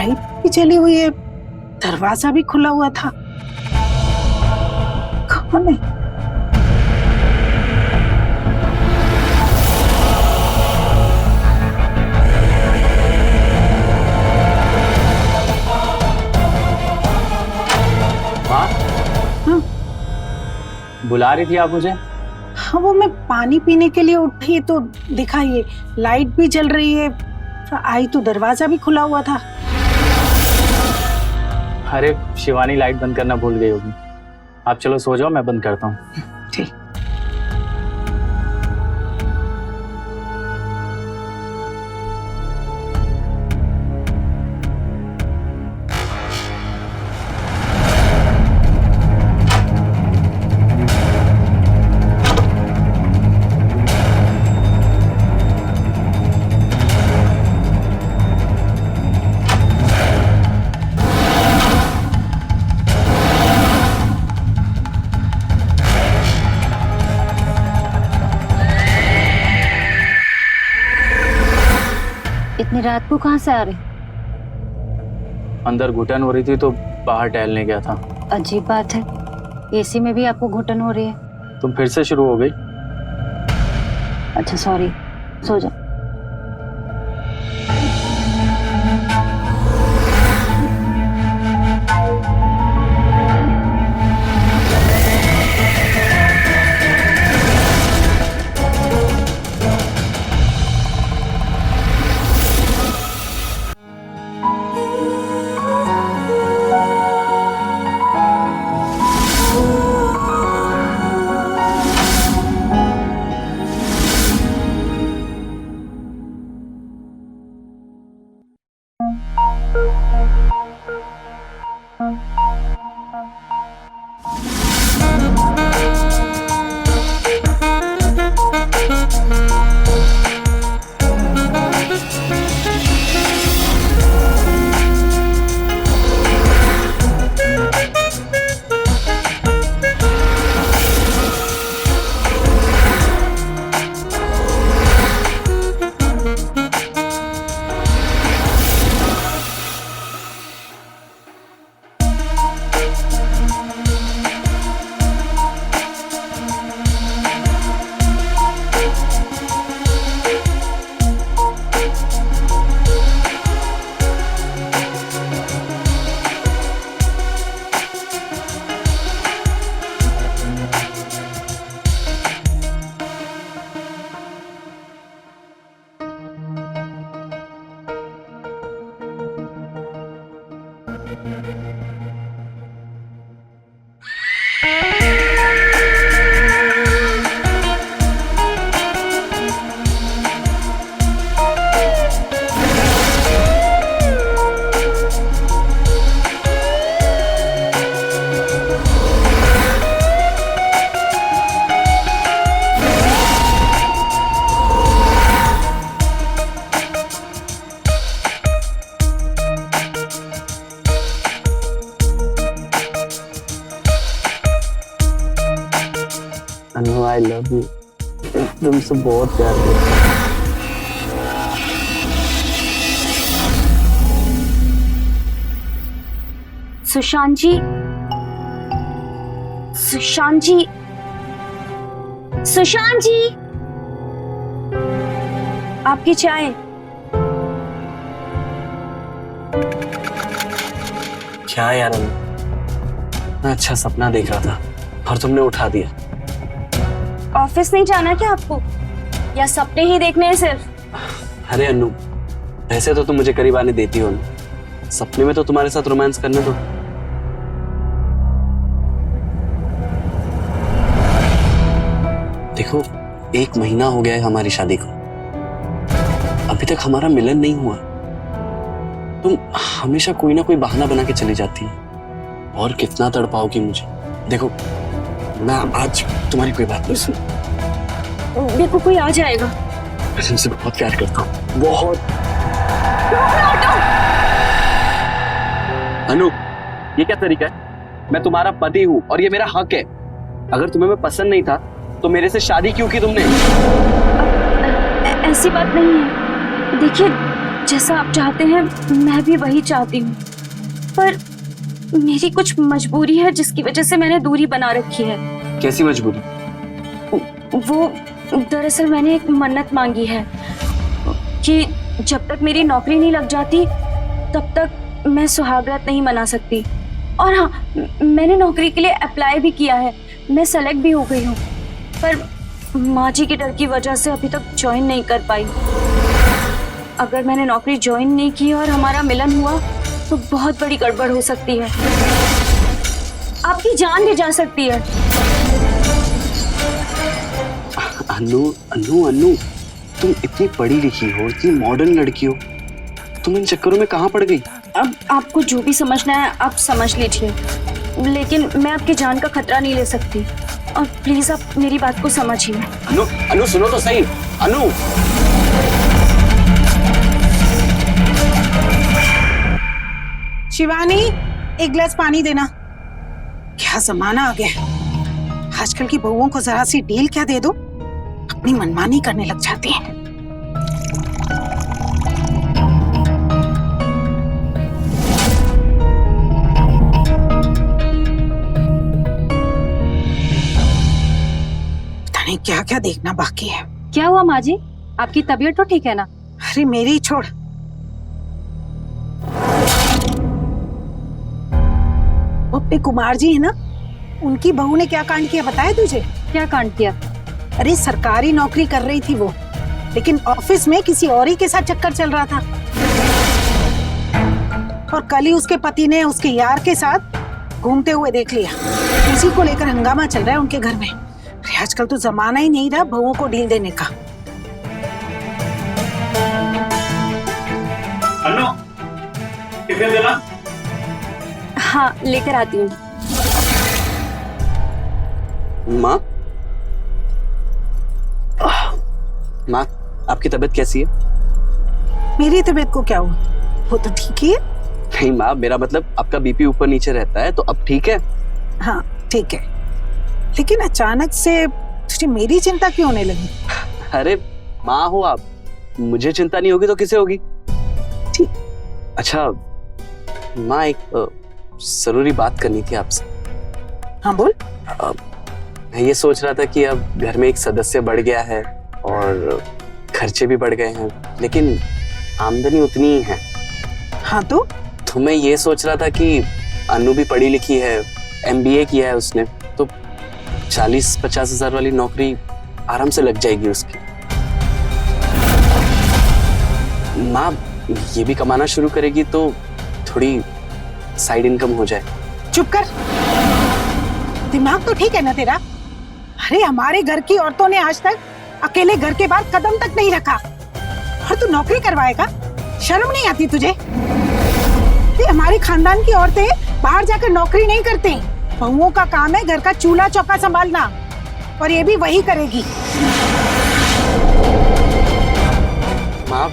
[SPEAKER 9] लाइट भी जली हुई है, दरवाजा भी खुला हुआ था। कौन है?
[SPEAKER 8] माँ, बुला रही थी आप मुझे?
[SPEAKER 9] हाँ, वो मैं पानी पीने के लिए उठी तो दिखा ये लाइट भी जल रही है, आई तो दरवाजा भी खुला हुआ था।
[SPEAKER 8] अरे शिवानी लाइट बंद करना भूल गई होगी। आप चलो सो जाओ, मैं बंद करता हूँ।
[SPEAKER 9] ठीक।
[SPEAKER 10] इतनी रात को कहाँ से आ रहे?
[SPEAKER 8] अंदर घुटन हो रही थी तो बाहर टहलने गया था।
[SPEAKER 10] अजीब बात है, एसी में भी आपको घुटन हो रही है।
[SPEAKER 8] तुम फिर से शुरू हो गई?
[SPEAKER 10] अच्छा सॉरी, सो जाओ।
[SPEAKER 11] अनु आई लव यू, तुमसे बहुत प्यार करती हूँ।
[SPEAKER 7] सुशांत जी, सुशांत जी, सुशांत जी, आपकी चाय।
[SPEAKER 11] क्या यार अनु, मैं अच्छा सपना देख रहा था और तुमने उठा दिया।
[SPEAKER 7] ऑफिस नहीं जाना क्या आपको, या सपने ही देखने हैं सिर्फ?
[SPEAKER 11] अरे अनु, वैसे तो तुम मुझे करीब आने देती हो ना, सपने में तो तुम्हारे साथ रोमांस करने दो। देखो, 1 महीना हो गया है हमारी शादी को, अभी तक हमारा मिलन नहीं हुआ। तुम हमेशा कोई ना कोई बहाना बना के चली जाती है और कितना तड़पाओगी मुझे। देखो, मैं आज तुम्हारी कोई बात नहीं सुन।
[SPEAKER 7] देखो कोई आ जाएगा।
[SPEAKER 11] मैं तुमसे बहुत प्यार करता हूँ, बहुत। अनु, ये क्या तरीका है? मैं तुम्हारा पति हूँ और ये मेरा हक है। अगर तुम्हें मैं पसंद नहीं था तो मेरे से शादी क्यों की तुमने?
[SPEAKER 7] ऐसी बात नहीं है। देखिए, जैसा आप चाहते हैं मैं भी वही चाहती हूँ, पर मेरी कुछ मजबूरी है जिसकी वजह से मैंने दूरी बना रखी है।
[SPEAKER 11] कैसी मजबूरी?
[SPEAKER 7] वो दरअसल मैंने एक मन्नत मांगी है कि जब तक मेरी नौकरी नहीं लग जाती तब तक मैं सुहागरात नहीं मना सकती। और हाँ, मैंने नौकरी के लिए अप्लाई भी किया है, मैं सेलेक्ट भी हो गई हूँ, पर माँ जी के डर की वजह से अभी तक ज्वाइन नहीं कर पाई। अगर मैंने नौकरी ज्वाइन नहीं की और हमारा मिलन हुआ तो बहुत बड़ी गड़बड़ हो सकती है, आपकी जान भी जा सकती है।
[SPEAKER 11] अनु, अनु, अनु, तुम इतनी पढ़ी लिखी हो, इतनी मॉडर्न लड़की हो, तुम इन चक्करों में कहाँ पड़ गई?
[SPEAKER 7] अब आपको जो भी समझना है आप समझ लीजिए, लेकिन मैं आपकी जान का खतरा नहीं ले सकती, और प्लीज आप मेरी बात को समझिए।
[SPEAKER 11] अनु, अनु सुनो तो सही। अनु,
[SPEAKER 9] शिवानी, एक गिलास पानी देना। क्या जमाना आ गया है, आजकल की बहुओं को जरा सी ढील क्या दे दो, अपनी मनमानी करने लग जाती हैं। पता नहीं क्या क्या देखना बाकी है।
[SPEAKER 10] क्या हुआ माँ जी, आपकी तबीयत तो ठीक है ना?
[SPEAKER 9] अरे मेरी छोड़, वो अपने कुमार जी है ना, उनकी बहू ने क्या कांड किया बताया तुझे?
[SPEAKER 10] क्या कांड किया?
[SPEAKER 9] अरे सरकारी नौकरी कर रही थी वो, लेकिन ऑफिस में किसी और ही के साथ चक्कर चल रहा था, और कल ही उसके पति ने उसके यार के साथ घूमते हुए देख लिया। उसी को लेकर हंगामा चल रहा है उनके घर में। अरे आजकल तो जमाना ही नहीं रहा बहुओं को ढील देने का।
[SPEAKER 8] अनु, टिफिन देना।
[SPEAKER 7] हाँ, लेकर आती हूँ।
[SPEAKER 11] माँ, माँ, आपकी तबीयत कैसी है?
[SPEAKER 9] मेरी तबीयत को क्या हुआ, वो तो ठीक ही है।
[SPEAKER 11] नहीं माँ, मेरा मतलब आपका बीपी ऊपर नीचे रहता है, तो अब ठीक है?
[SPEAKER 9] हाँ ठीक है, लेकिन अचानक से तुझे मेरी चिंता क्यों होने लगी?
[SPEAKER 11] अरे माँ हो आप, मुझे चिंता नहीं होगी तो किसे होगी?
[SPEAKER 9] ठीक।
[SPEAKER 11] अच्छा माँ, एक जरूरी बात करनी थी आपसे।
[SPEAKER 9] हाँ बोल।
[SPEAKER 11] मैं ये सोच रहा था कि अब घर में एक सदस्य बढ़ गया है और खर्चे भी बढ़ गए हैं, लेकिन आमदनी उतनी ही है।
[SPEAKER 9] हाँ तो
[SPEAKER 11] मैं ये सोच रहा था कि अनु भी पढ़ी लिखी है, MBA किया है उसने, तो 40-50 हजार वाली नौकरी आराम से लग जाएगी उसकी। माँ ये भी कमाना शुरू करेगी तो थोड़ी साइड इनकम हो जाए।
[SPEAKER 9] चुप कर। दिमाग तो ठीक है ना तेरा? अरे हमारे घर की औरतों ने आज तक अकेले घर के बाहर कदम तक नहीं रखा, और तू नौकरी करवाएगा? शर्म नहीं आती तुझे? ये हमारे खानदान की औरतें बाहर जाकर नौकरी नहीं करते। बहुओं का काम है घर का चूल्हा चौका संभालना, और ये भी वही करेगी।
[SPEAKER 11] माँ,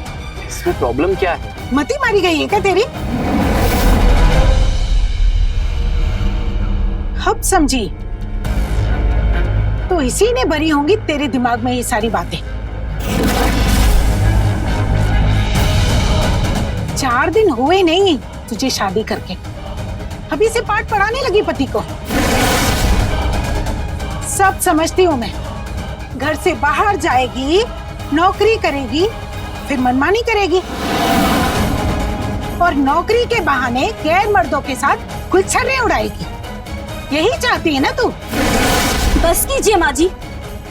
[SPEAKER 11] इसमें प्रॉब्लम क्या है?
[SPEAKER 9] मती मारी गई है क्या तेरी? अब समझी? तो इसी ने भरी होंगी तेरे दिमाग में ये सारी बातें। 4 दिन हुए नहीं तुझे शादी करके, अभी से पाठ पढ़ाने लगी पति को। सब समझती हूँ मैं। घर से बाहर जाएगी, नौकरी करेगी, फिर मनमानी करेगी, और नौकरी के बहाने गैर मर्दों के साथ गुलछर्रे उड़ाएगी। यही चाहती है ना तू?
[SPEAKER 4] बस कीजिए माँ जी,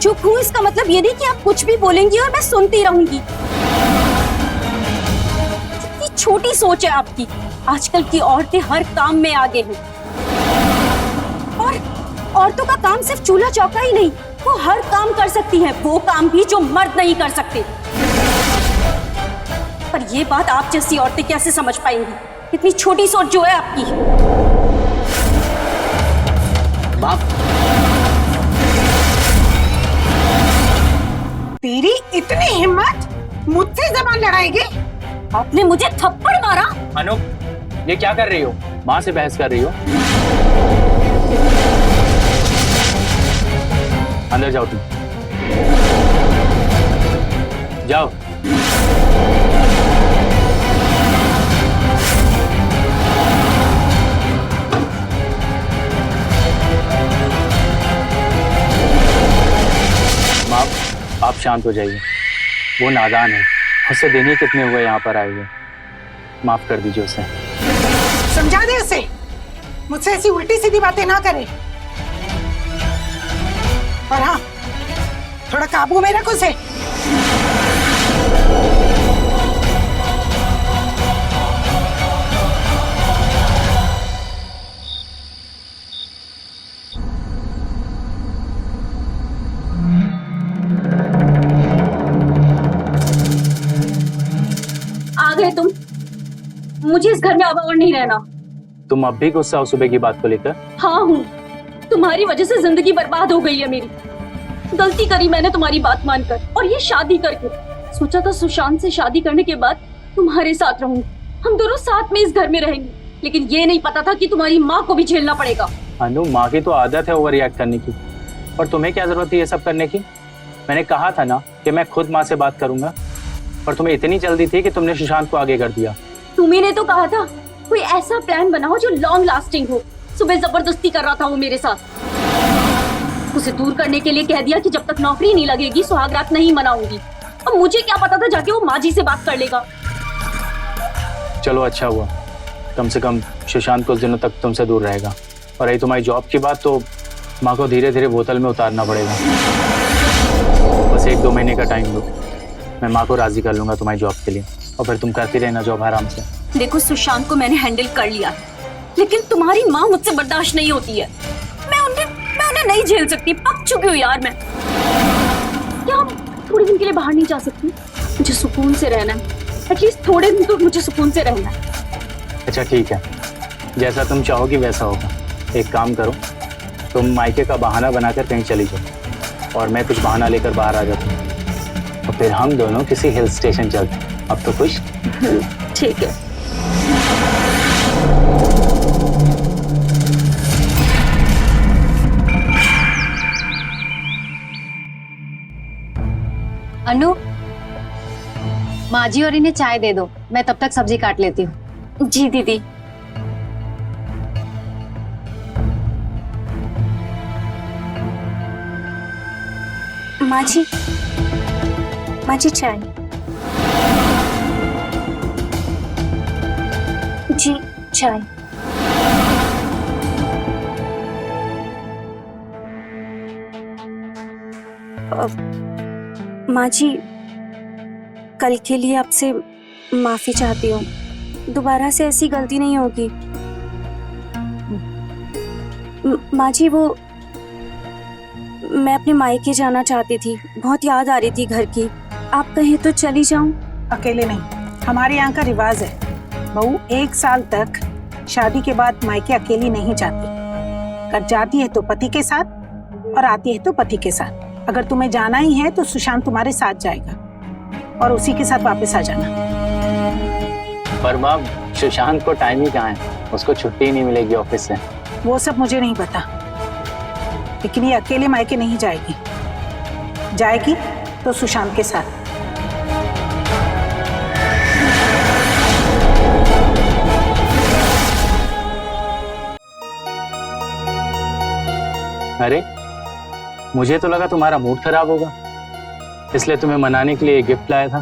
[SPEAKER 4] चुप हूँ इसका मतलब ये नहीं कि आप कुछ भी बोलेंगी और मैं सुनती रहूंगी। कितनी छोटी सोच है आपकी। आजकल की औरतें हर काम में आगे हैं, और औरतों का काम सिर्फ चूल्हा चौका ही नहीं, वो हर काम कर सकती हैं, वो काम भी जो मर्द नहीं कर सकते। पर ये बात आप जैसी औरतें कैसे समझ पाएंगी? इतनी छोटी सोच जो है आपकी।
[SPEAKER 11] बाप,
[SPEAKER 9] तेरी इतनी हिम्मत, मुझसे जबान लड़ाएगी?
[SPEAKER 4] आपने मुझे थप्पड़ मारा।
[SPEAKER 8] अनु, ये क्या कर रही हो? माँ से बहस कर रही हो? अंदर जाओ तुम, जाओ। माँ, आप शांत हो जाइए। वो नादान है, उससे दिन ही कितने हुए यहाँ पर आए हुए। माफ कर दीजिए उसे।
[SPEAKER 9] समझा दे उसे, मुझसे ऐसी उल्टी सीधी बातें ना करे। और हाँ, थोड़ा काबू में रख उसे।
[SPEAKER 4] आ गए तुम। मुझे इस घर में अब और नहीं रहना।
[SPEAKER 8] तुम अब भी गुस्सा हो सुबह की बात को लेकर?
[SPEAKER 4] हाँ हूँ, तुम्हारी वजह से जिंदगी बर्बाद हो गई है मेरी। गलती करी मैंने तुम्हारी बात मानकर, और ये शादी करके। सोचा था सुशांत से शादी करने के बाद तुम्हारे साथ रहूंगी, हम दोनों साथ में इस घर में रहेंगे, लेकिन ये नहीं पता था कि तुम्हारी माँ को भी झेलना पड़ेगा।
[SPEAKER 8] अनु, माँ की तो आदत है ओवर रिएक्ट करने की, और तुम्हें क्या जरूरत है ये सब करने की? मैंने कहा था ना कि मैं खुद माँ से बात करूंगा, पर तुम्हें इतनी जल्दी थी कि तुमने सुशांत को आगे कर दिया।
[SPEAKER 4] तुम्ही ने तो कहा था कोई ऐसा प्लान बनाओ जो लॉन्ग लास्टिंग हो। सुबह जबरदस्ती कर रहा था वो मेरे साथ। उसे दूर करने के लिए कह दिया कि जब तक नौकरी नहीं लगेगी सुहागरात नहीं मनाऊंगी। अब मुझे क्या पता था जाके वो माँ जी से बात कर लेगा।
[SPEAKER 8] चलो अच्छा हुआ, कम से कम सुशांत कुछ दिनों तक तुमसे दूर रहेगा। और रही तुम्हारी जॉब की बात, तो माँ को धीरे धीरे बोतल में उतारना पड़ेगा। बस 1-2 महीने का टाइम दो, मैं माँ को राजी कर लूंगा तुम्हारी जॉब के लिए, और फिर तुम करती रहना जॉब आराम से।
[SPEAKER 4] देखो, सुशांत को मैंने हैंडल कर लिया है, लेकिन तुम्हारी माँ मुझसे बर्दाश्त नहीं होती है। मैं उन्हें नहीं झेल सकती। पक चुकी हूँ यार मैं। क्या हम थोड़े दिन के लिए बाहर नहीं जा सकती? मुझे सुकून से रहना है, एटलीस्ट थोड़े दिन तो मुझे सुकून से रहना है।
[SPEAKER 8] अच्छा ठीक है, जैसा तुम चाहोगी वैसा होगा। एक काम करो, तुम मायके का बहाना बनाकर कहीं चली जाओ, और मैं कुछ बहाना लेकर बाहर आ जाता हूँ, और फिर हम दोनों किसी हिल स्टेशन चलते हैं। अब तो खुश?
[SPEAKER 4] ठीक है।
[SPEAKER 10] अनु, माँ जी और इन्हें चाय दे दो, मैं तब तक सब्जी काट लेती हूँ।
[SPEAKER 4] जी दीदी। माँ जी चाय। जी चाय। माँ जी, कल के लिए आपसे माफी चाहती हूँ। दोबारा से ऐसी गलती नहीं होगी।
[SPEAKER 12] माँ जी वो मैं अपने मायके जाना चाहती थी, बहुत याद आ रही थी घर की। आप कहें तो चली जाऊं?
[SPEAKER 9] अकेले नहीं, हमारे यहाँ का रिवाज है, बहू 1 साल तक शादी के बाद मायके अकेली नहीं जाती। अगर जाती है तो पति के साथ और आती है तो पति के साथ। अगर तुम्हें जाना ही है तो सुशांत तुम्हारे साथ जाएगा और उसी के साथ वापस आ जाना।
[SPEAKER 8] पर माँ, सुशांत को टाइम ही कहाँ है, उसको छुट्टी ही नहीं मिलेगी ऑफिस से।
[SPEAKER 9] वो सब मुझे नहीं पता, लेकिन ये अकेले मायके नहीं जाएगी। जाएगी तो सुशांत के साथ।
[SPEAKER 8] अरे मुझे तो लगा तुम्हारा मूड खराब होगा, इसलिए तुम्हें मनाने के लिए गिफ्ट लाया था,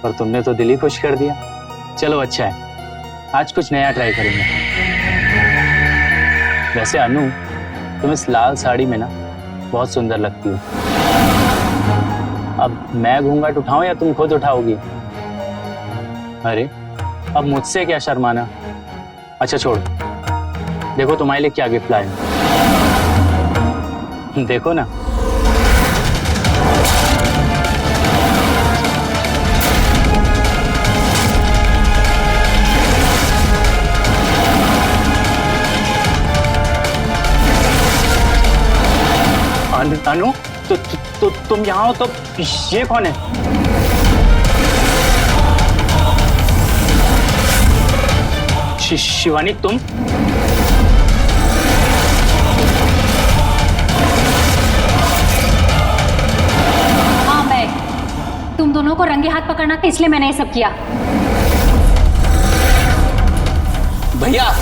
[SPEAKER 8] पर तुमने तो दिल ही खुश कर दिया। चलो अच्छा है, आज कुछ नया ट्राई करेंगे। वैसे अनु, तुम इस लाल साड़ी में ना बहुत सुंदर लगती हो। अब मैं घूंघट उठाऊं या तुम खुद उठाओगी? अरे अब मुझसे क्या शर्माना। अच्छा छोड़, देखो तुम्हारे लिए क्या गिफ्ट लाए। देखो ना। अनु, तो तुम यहाँ हो तो ये कौन है? शिवानी तुम?
[SPEAKER 10] हाँ मैं, तुम दोनों को रंगे हाथ पकड़ना था इसलिए मैंने ये सब किया।
[SPEAKER 11] भैया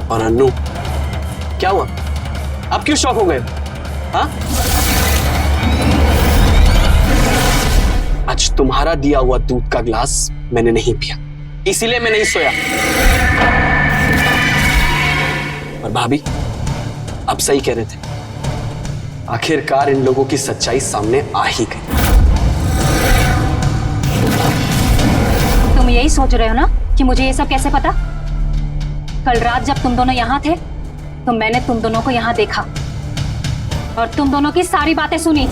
[SPEAKER 11] और अन्नू, क्या हुआ? आप क्यों शॉक हो गए? हाँ? आज तुम्हारा दिया हुआ दूध का ग्लास मैंने नहीं पिया, इसीलिए मैं नहीं सोया। और भाभी, आप सही कह रहे थे, आखिरकार इन लोगों की सच्चाई सामने आ ही गई।
[SPEAKER 10] तुम यही सोच रहे हो ना कि मुझे ये सब कैसे पता? कल रात जब तुम दोनों यहाँ थे तो मैंने तुम दोनों को यहाँ देखा और तुम दोनों की सारी बातें सुनी।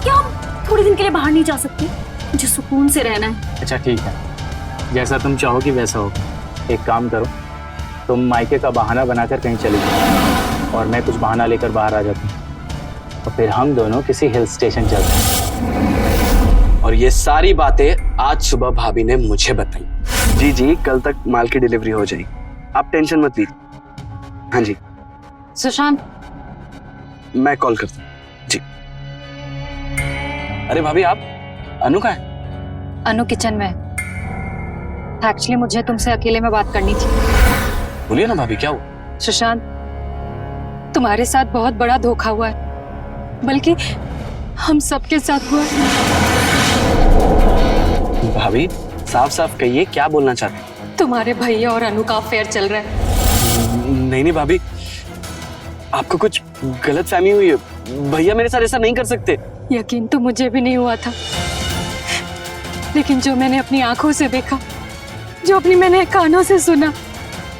[SPEAKER 10] क्या हम थोड़े दिन के लिए बाहर नहीं जा सकते? मुझे सुकून से रहना है।
[SPEAKER 8] अच्छा ठीक है, जैसा तुम चाहोगी वैसा होगा। एक काम करो, तुम मायके का बहाना बनाकर कहीं चली जाओ और मैं कुछ बहाना लेकर बाहर आ जाता हूँ, और फिर हम दोनों किसी हिल स्टेशन चलते हैं।
[SPEAKER 11] और ये सारी बातें आज सुबह भाभी ने मुझे बताई। जी जी, कल तक माल की डिलीवरी हो जाएगी, आप टेंशन मत लीजिए। हाँ जी
[SPEAKER 10] सुशांत,
[SPEAKER 11] मैं कॉल करता हूँ जी। अरे भाभी, आप अनु कहाँ है?
[SPEAKER 10] अनु किचन में। एक्चुअली मुझे तुमसे अकेले में बात करनी थी।
[SPEAKER 11] बोलिए ना भाभी, क्या हुआ?
[SPEAKER 10] सुशांत, तुम्हारे साथ बहुत बड़ा धोखा हुआ है, बल्कि हम सबके साथ हुआ है।
[SPEAKER 11] भाभी साफ साफ कहिए, क्या बोलना चाहते हैं?
[SPEAKER 10] तुम्हारे भैया और अनु का अफेयर चल रहा है।
[SPEAKER 11] नहीं नहीं भाभी, आपको कुछ गलत फहमी हुई है। भैया मेरे साथ ऐसा नहीं कर सकते।
[SPEAKER 10] यकीन तो मुझे भी नहीं हुआ था, लेकिन जो मैंने अपनी आंखों से देखा, जो अपनी मैंने कानों से सुना,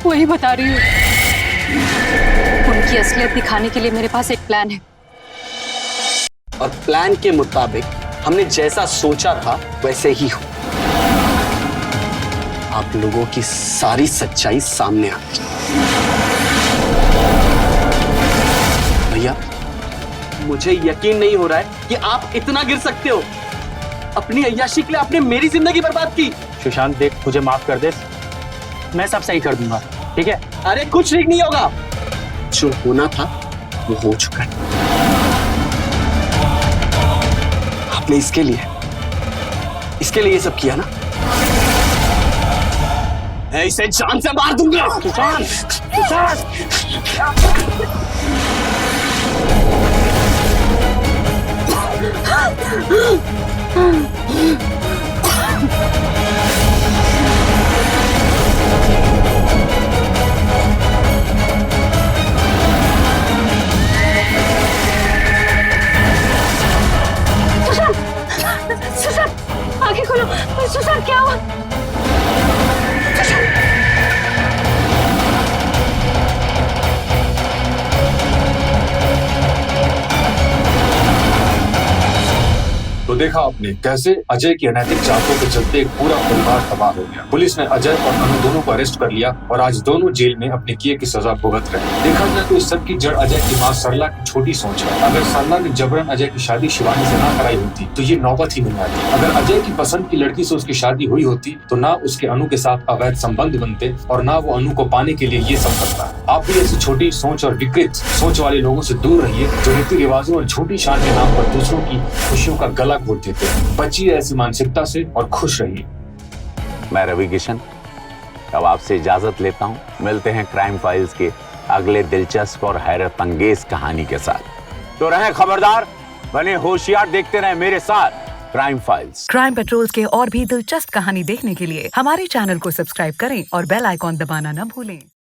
[SPEAKER 10] वही बता रही हूँ। उनकी असलियत दिखाने के लिए मेरे पास एक प्लान है।
[SPEAKER 11] और प्लान के मुताबिक हमने जैसा सोचा था वैसे ही हो। आप लोगों की सारी सच्चाई सामने आ गई। भैया, मुझे यकीन नहीं हो रहा है कि आप इतना गिर सकते हो। अपनी अय्याशी के लिए आपने मेरी जिंदगी बर्बाद की।
[SPEAKER 8] सुशांत देख, मुझे माफ कर दे, मैं सब सही कर दूंगा, ठीक है?
[SPEAKER 11] अरे कुछ ठीक नहीं होगा, जो होना था वो हो चुका है। आपने इसके लिए ये सब किया ना, मैं इसे जान से मार दूंगा। सुशांत, सुशांत।
[SPEAKER 10] सुशांत, आंखें खोलो।
[SPEAKER 13] देखा आपने कैसे अजय की अनैतिक चाहतों के चलते एक पूरा परिवार तबाह हो गया। पुलिस ने अजय और अनु दोनों को अरेस्ट कर लिया और आज दोनों जेल में अपने किए की सजा भुगत रहे हैं। देखा जाए तो इस सब की जड़ अजय की मां सरला की छोटी सोच है। अगर सरला ने जबरन अजय की शादी शिवानी से ना कराई होती तो ये नौबत ही नहीं आती। अगर अजय की पसंद की लड़की से उसकी शादी हुई होती तो ना उसके अनु के साथ अवैध संबंध बनते और ना वो अनु को पाने के लिए ये सब करता। आप भी ऐसी छोटी सोच और विकृत सोच वाले लोगों से दूर रहिए जो रीति रिवाजों और झूठी शान के नाम पर दूसरों की खुशियों का गला घोट देते हैं। बचिए ऐसी मानसिकता से और खुश रहिए।
[SPEAKER 14] मैं रवि किशन अब आपसे इजाजत लेता हूँ। मिलते हैं क्राइम फाइल्स के अगले दिलचस्प और हैरत अंगेज कहानी के साथ। तो रहें खबरदार, बने होशियार, देखते रहें मेरे साथ क्राइम फाइल्स।
[SPEAKER 15] क्राइम पेट्रोल्स के और भी दिलचस्प कहानी देखने के लिए हमारे चैनल को सब्सक्राइब करें और बेल आइकॉन दबाना न भूलें।